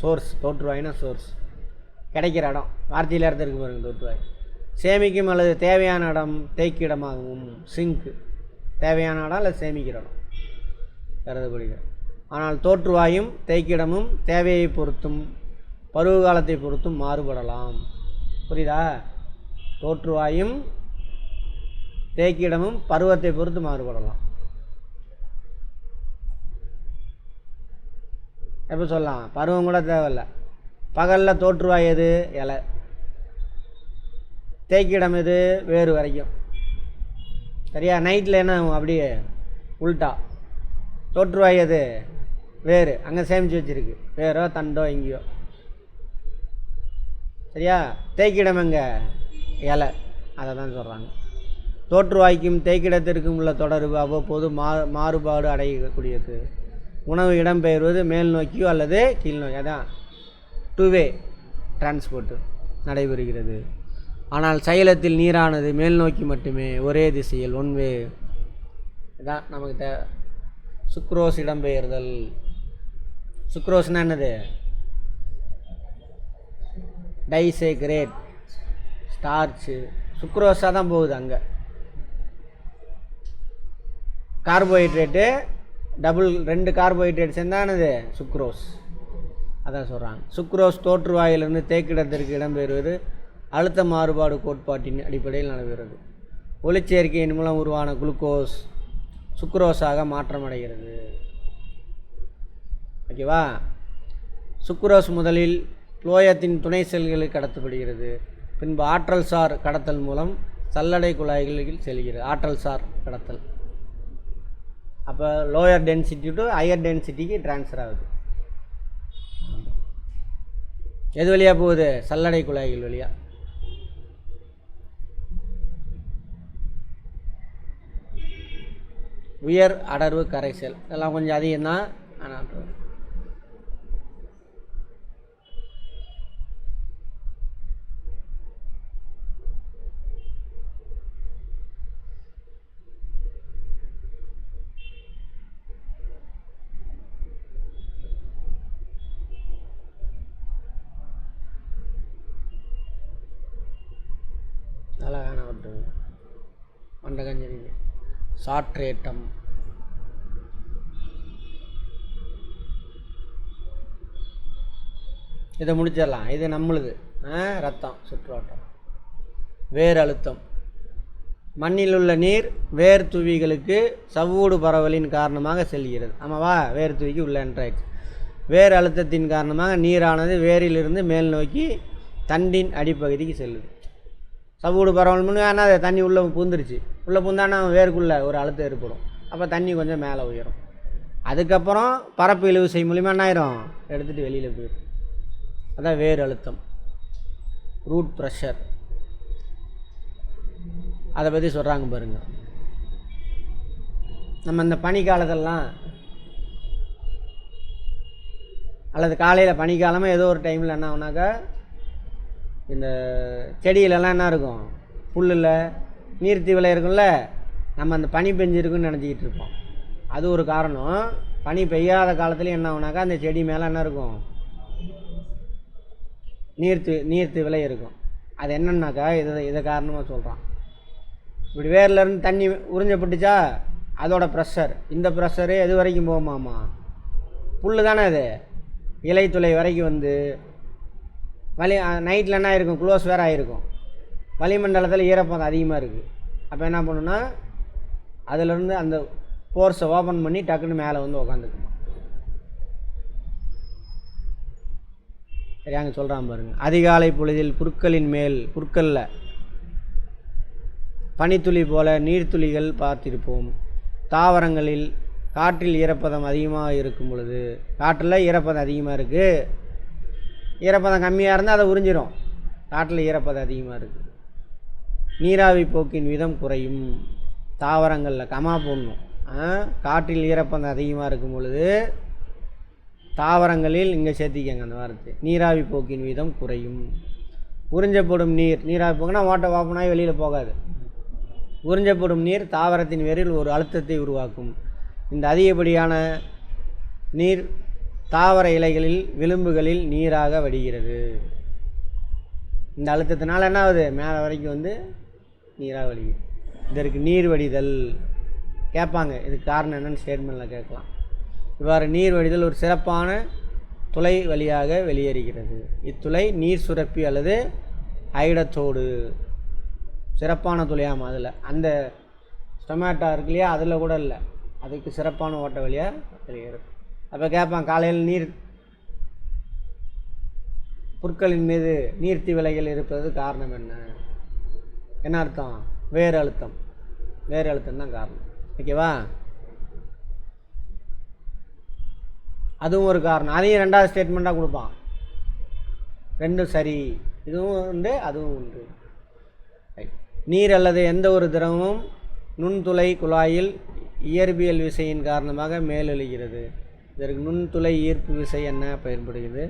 சோர்ஸ், தோற்றுவாயினா சோர்ஸ், கிடைக்கிற இடம், வார்த்தையில் இடத்திற்கு பாருங்கள் தோற்றுவாய். சேமிக்கும் அல்லது தேவையான இடம் தேக்கிடமாகவும், சிங்க்கு தேவையான இடம் அல்லது சேமிக்கிற இடம் கருதப்படுகிறது. ஆனால் தோற்றுவாயும் தேக்கிடமும் தேவையை பொறுத்தும் பருவ காலத்தை பொறுத்தும் மாறுபடலாம். புரியுதா? தோற்றுவாயும் தேக்கிடமும் பருவத்தை பொறுத்து மாறுபடலாம். எப்போ சொல்லலாம்? பருவம் கூட தேவையில்லை. பகலில் தோற்றுவாய் எது? இலை. தேக்கிடம் எது? வேறு வரைக்கும். சரியா? நைட்டில் என்ன அப்படியே உள்டா. தோற்றுவாய் எது? வேறு, அங்கே சேமித்து வச்சுருக்கு, வேறோ தண்டோ எங்கேயோ. சரியா? தேய்க்கிடம் எங்கே? இலை. அதை தான் சொல்கிறாங்க. தோற்றுவாய்க்கும் தேய்க்கிடத்திற்கும் உள்ள தொடர்பு அவ்வப்போது மாறுபாடு அடையக்கூடியது. உணவு இடம்பெயர்வது மேல் நோக்கியோ அல்லது கீழ் நோக்கி, அதான் 2 வே டிரான்ஸ்போர்ட்டு நடைபெறுகிறது. ஆனால் சைலத்தில் நீரானது மேல் நோக்கி மட்டுமே, ஒரே திசையில் 1 வே. இதான் நமக்கு சுக்ரோஸ் இடம்பெயர்தல். சுக்ரோஸ்னால் என்னது? டைசேக்ரேட் ஸ்டார்ச்சு. சுக்ரோஸாக தான் போகுது. அங்கே கார்போஹைட்ரேட்டு டபுள் 2 கார்போஹைட்ரேட் சேர்ந்தானது சுக்ரோஸ். அதான் சொல்கிறாங்க. சுக்ரோஸ் தோற்றுவாயிலிருந்து தேக்கிடத்திற்கு இடம்பெறுவது அழுத்த மாறுபாடு கோட்பாட்டின் அடிப்படையில் நடைபெறுகிறது. ஒளிச்சேர்க்கையின் மூலம் உருவான குளுக்கோஸ் சுக்ரோஸாக மாற்றமடைகிறது. ஓகேவா? சுக்ரோஸ் முதலில் குளோயத்தின் துணை செல்களுக்கு கடத்தப்படுகிறது. பின்பு ஆற்றல் சார் கடத்தல் மூலம் சல்லடை குழாய்களில் செல்கிறது. ஆற்றல் சார் கடத்தல். அப்போ லோயர் டென்சிட்டி டு ஹையர் டென்சிட்டிக்கு ட்ரான்ஸ்ஃபர் ஆகுது. எது வழியாக போகுது? சல்லடை குழாய்கள் வழியாக. உயர் அடர்வு கரைசல் இதெல்லாம் கொஞ்சம் அதிகம்தான். ஆனால் அழகான ஒன்று மண்டகஞ்சரி சாட்ரேட்டம். இதை முடிச்சிடலாம். இது நம்மளுது ரத்தம் சுற்றுவட்டம். வேர் அழுத்தம். மண்ணில் உள்ள நீர் வேர் துவிகளுக்கு சவ்வூடு பரவலின் காரணமாக செல்கிறது. ஆமாவா? வேர் துவிக்கு உள்ள என்ட்ராய்ச்சி. வேர் அழுத்தத்தின் காரணமாக நீரானது வேரிலிருந்து மேல் நோக்கி தண்டின் அடிப்பகுதிக்கு செல்லுது. சவ்வூடு பரவல் முன்னாடி அது தண்ணி உள்ளே பூந்துருச்சு. உள்ளே பூந்தானா வேருக்குள்ளே ஒரு அழுத்தம் ஏற்படும். அப்போ தண்ணி கொஞ்சம் மேலே உயரும். அதுக்கப்புறம் பரப்பு இழுவிசை மூலிமா என்ன ஆயிரும்? எடுத்துகிட்டு வெளியில் போயிடும். அதான் வேர் அழுத்தம், ரூட் ப்ரெஷர். அதை பற்றி சொல்கிறாங்க பாருங்க. நம்ம இந்த பனிக்காலத்தெல்லாம் அல்லது காலையில் பனிக்காலமாக ஏதோ ஒரு டைமில் என்ன ஆகுனாக்கா இந்த செடியிலலாம் என்ன இருக்கும்? புல்லில் நீர்த்தி விலை இருக்கும்ல, நம்ம அந்த பனி பெஞ்சிருக்குன்னு நினச்சிக்கிட்டு இருப்போம். அது ஒரு காரணம். பனி பெய்யாத காலத்துலேயும் என்ன ஆகுனாக்கா அந்த செடி மேலே என்ன இருக்கும்? நீர்த்து விலை இருக்கும். அது என்னன்னாக்கா இதை காரணமாக சொல்கிறான். இப்படி வேர்லேருந்து தண்ணி உறிஞ்சப்பட்டுச்சா அதோட ப்ரெஷர், இந்த ப்ரெஷரு எது வரைக்கும் போகுமாமா? புல் தானே அது, இலைத்துளை வரைக்கும் வந்து நைட்டில் என்ன ஆகிருக்கும்? க்ளோஸ் வேறு ஆகிருக்கும். வளிமண்டலத்தில் ஈரப்பதம் அதிகமாக இருக்குது. அப்போ என்ன பண்ணுன்னா அதிலேருந்து அந்த போர்ஸை ஓப்பன் பண்ணி டக்குன்னு மேலே வந்து உக்காந்துக்குமா. சரி, அங்கே சொல்கிறான் பாருங்கள். அதிகாலை பொழுதில் புற்களில் பனித்துளி போல நீர்த்துளிகள் பார்த்திருப்போம். தாவரங்களில் காற்றில் ஈரப்பதம் அதிகமாக இருக்கும் பொழுது, காற்றில் ஈரப்பதம் அதிகமாக இருக்குது, ஈரப்பதம் கம்மியாக இருந்தால் அதை உறிஞ்சிடும். காற்றில் ஈரப்பதம் அதிகமாக இருக்குது. நீராவி போக்கின் வீதம் குறையும். தாவரங்களில் கமா போடணும். காற்றில் ஈரப்பதம் அதிகமாக இருக்கும் பொழுது தாவரங்களில் இங்கே சேர்த்திக்கங்க அந்த வார்த்தை. நீராவி போக்கின் வீதம் குறையும். உறிஞ்சப்படும் நீர், நீராவி போக்குனா ஓட்ட ஓப்பனாகி வெளியில் போகாது. உறிஞ்சப்படும் நீர் தாவரத்தின் வேரில் ஒரு அழுத்தத்தை உருவாக்கும். இந்த அதிகப்படியான நீர் தாவர இலைகளில் விளிம்புகளில் நீராக வடிகிறது. இந்த அழுத்தத்தினால என்ன ஆகுது? மேலே வரைக்கும் வந்து நீராக வடிகிறது. இதற்கு நீர் வடிதல் கேட்பாங்க. இதுக்கு காரணம் என்னென்னு ஸ்டேட்மெண்ட்டில் கேட்கலாம். இவ்வாறு நீர் வடிதல் ஒரு சிறப்பான துளை வழியாக வெளியேறுகிறது. இத்துளை நீர் சுரப்பி அல்லது ஐடத்தோடு சிறப்பான துளையாமல். அதில் அந்த ஸ்டொமேட்டோ இருக்கு இல்லையா, அதில் கூட இல்லை, அதுக்கு சிறப்பான ஓட்ட வழியாக வெளியேறும். அப்போ கேட்பான், காலையில் நீர் புற்களின் மீது நீர்த்தி விலைகள் இருப்பது காரணம் என்ன அர்த்தம்? வேர் அழுத்தம். வேர் அழுத்தம் தான் காரணம். ஓகேவா? அதுவும் ஒரு காரணம். அதையும் ரெண்டாவது ஸ்டேட்மெண்ட்டாக கொடுப்பான். ரெண்டும் சரி. இதுவும் உண்டு அதுவும் உண்டு. நீர் அல்லது எந்த ஒரு திரவமும் நுண்துளை குழாயில் இயற்பியல் விசையின் காரணமாக மேலெழுகிறது. இதற்கு நுண்துளை ஈர்ப்பு விசை என்ன பயன்படுகிறது?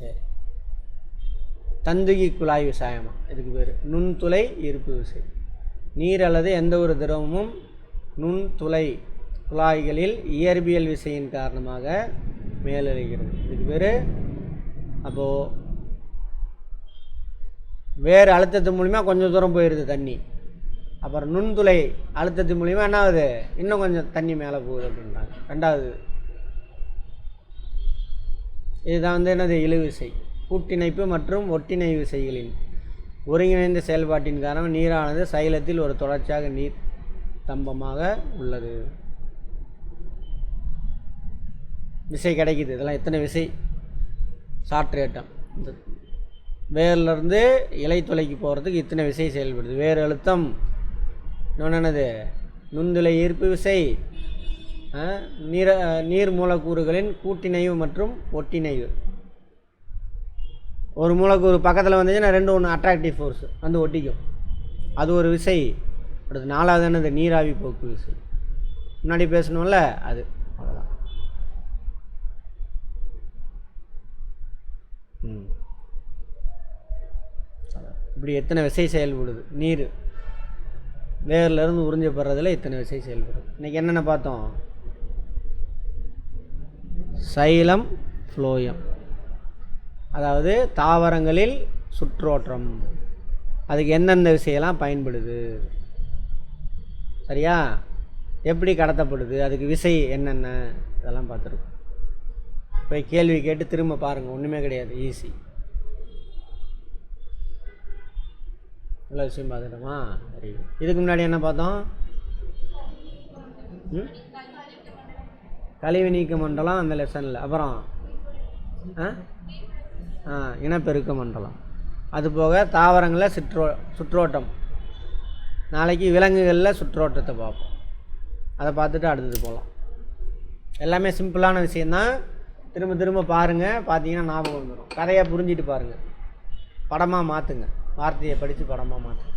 சரி, தந்துகி குழாய் விசாயமா இதுக்கு பேர் நுண்துளை ஈர்ப்பு விசை. நீர் அல்லது எந்த ஒரு திரவமும் நுண்துளை குழாய்களில் இயற்பியல் விசையின் காரணமாக மேலெழுகிறது. இதுக்கு பேர் அப்போது வேறு அழுத்தத்து மூலிமா கொஞ்சம் தூரம் போயிடுது தண்ணி, அப்புறம் நுண்துளை அழுத்தத்து மூலிமா என்ன ஆகுது, இன்னும் கொஞ்சம் தண்ணி மேலே போகுது அப்படின்றாங்க. ரெண்டாவது இதுதான் வந்து என்னது, இழுவிசை. கூட்டிணைப்பு மற்றும் ஒட்டிணை விசைகளின் ஒருங்கிணைந்த செயல்பாட்டின் காரணம் நீரானது சைலத்தில் ஒரு தொடர்ச்சியாக நீர் தம்பமாக உள்ளது. விசை கிடைக்குது. இதெல்லாம் எத்தனை விசை? சாற்றேட்டம். இந்த வேர்லேருந்து இலை துளைக்கு போகிறதுக்கு இத்தனை விசை செயல்படுது. வேர் அழுத்தம், இன்னொன்று என்னது, நுண்துளை ஈர்ப்பு விசை, நீர் மூலக்கூறுகளின் கூட்டிணைவு மற்றும் ஒட்டிணைவு. ஒரு மூலக்கூறு பக்கத்தில் வந்துச்சுன்னா ரெண்டு ஒன்று அட்ராக்டிவ் ஃபோர்ஸ் வந்து ஒட்டிக்கும், அது ஒரு விசை. அடுத்து நாலாவது என்னது, நீராவி போக்கு விசை. முன்னாடி பேசணும்ல அது, அவ்வளோதான். இப்படி எத்தனை விசை செயல்படுது. நீர் வேர்லேருந்து உறிஞ்சப்படுறதுல இத்தனை விசை செயல்படுது. இன்றைக்கி என்னென்ன பார்த்தோம்? சைலம், ஃப்ளோயம், அதாவது தாவரங்களில் சுற்றோட்டம், அதுக்கு எந்தெந்த விசையெல்லாம் பயன்படுது, சரியா, எப்படி கடத்தப்படுது, அதுக்கு விசை என்னென்ன, இதெல்லாம் பார்த்துருக்கோம். போய் கேள்வி கேட்டு திரும்ப பாருங்கள், ஒன்றுமே கிடையாது, ஈஸி. நல்ல விஷயம் பார்த்துட்டோமா? சரி, இதுக்கு முன்னாடி என்ன பார்த்தோம்? கழிவு நீக்க மண்டலம் அந்த லெசனில். அப்புறம் இனப்பெருக்க மண்டலம். அதுபோக தாவரங்களில் சுற்றோட்டம். நாளைக்கு விலங்குகளில் சுற்றோட்டத்தை பார்ப்போம். அதை பார்த்துட்டு அடுத்தது போகலாம். எல்லாமே சிம்பிளான விஷயந்தான். திரும்ப திரும்ப பாருங்கள், பார்த்தீங்கன்னா ஞாபகம் வந்துடும். கதையாக புரிஞ்சிட்டு பாருங்கள், படமாக மாற்றுங்க, வார்த்தையை படித்து படமாக மாற்றுங்க.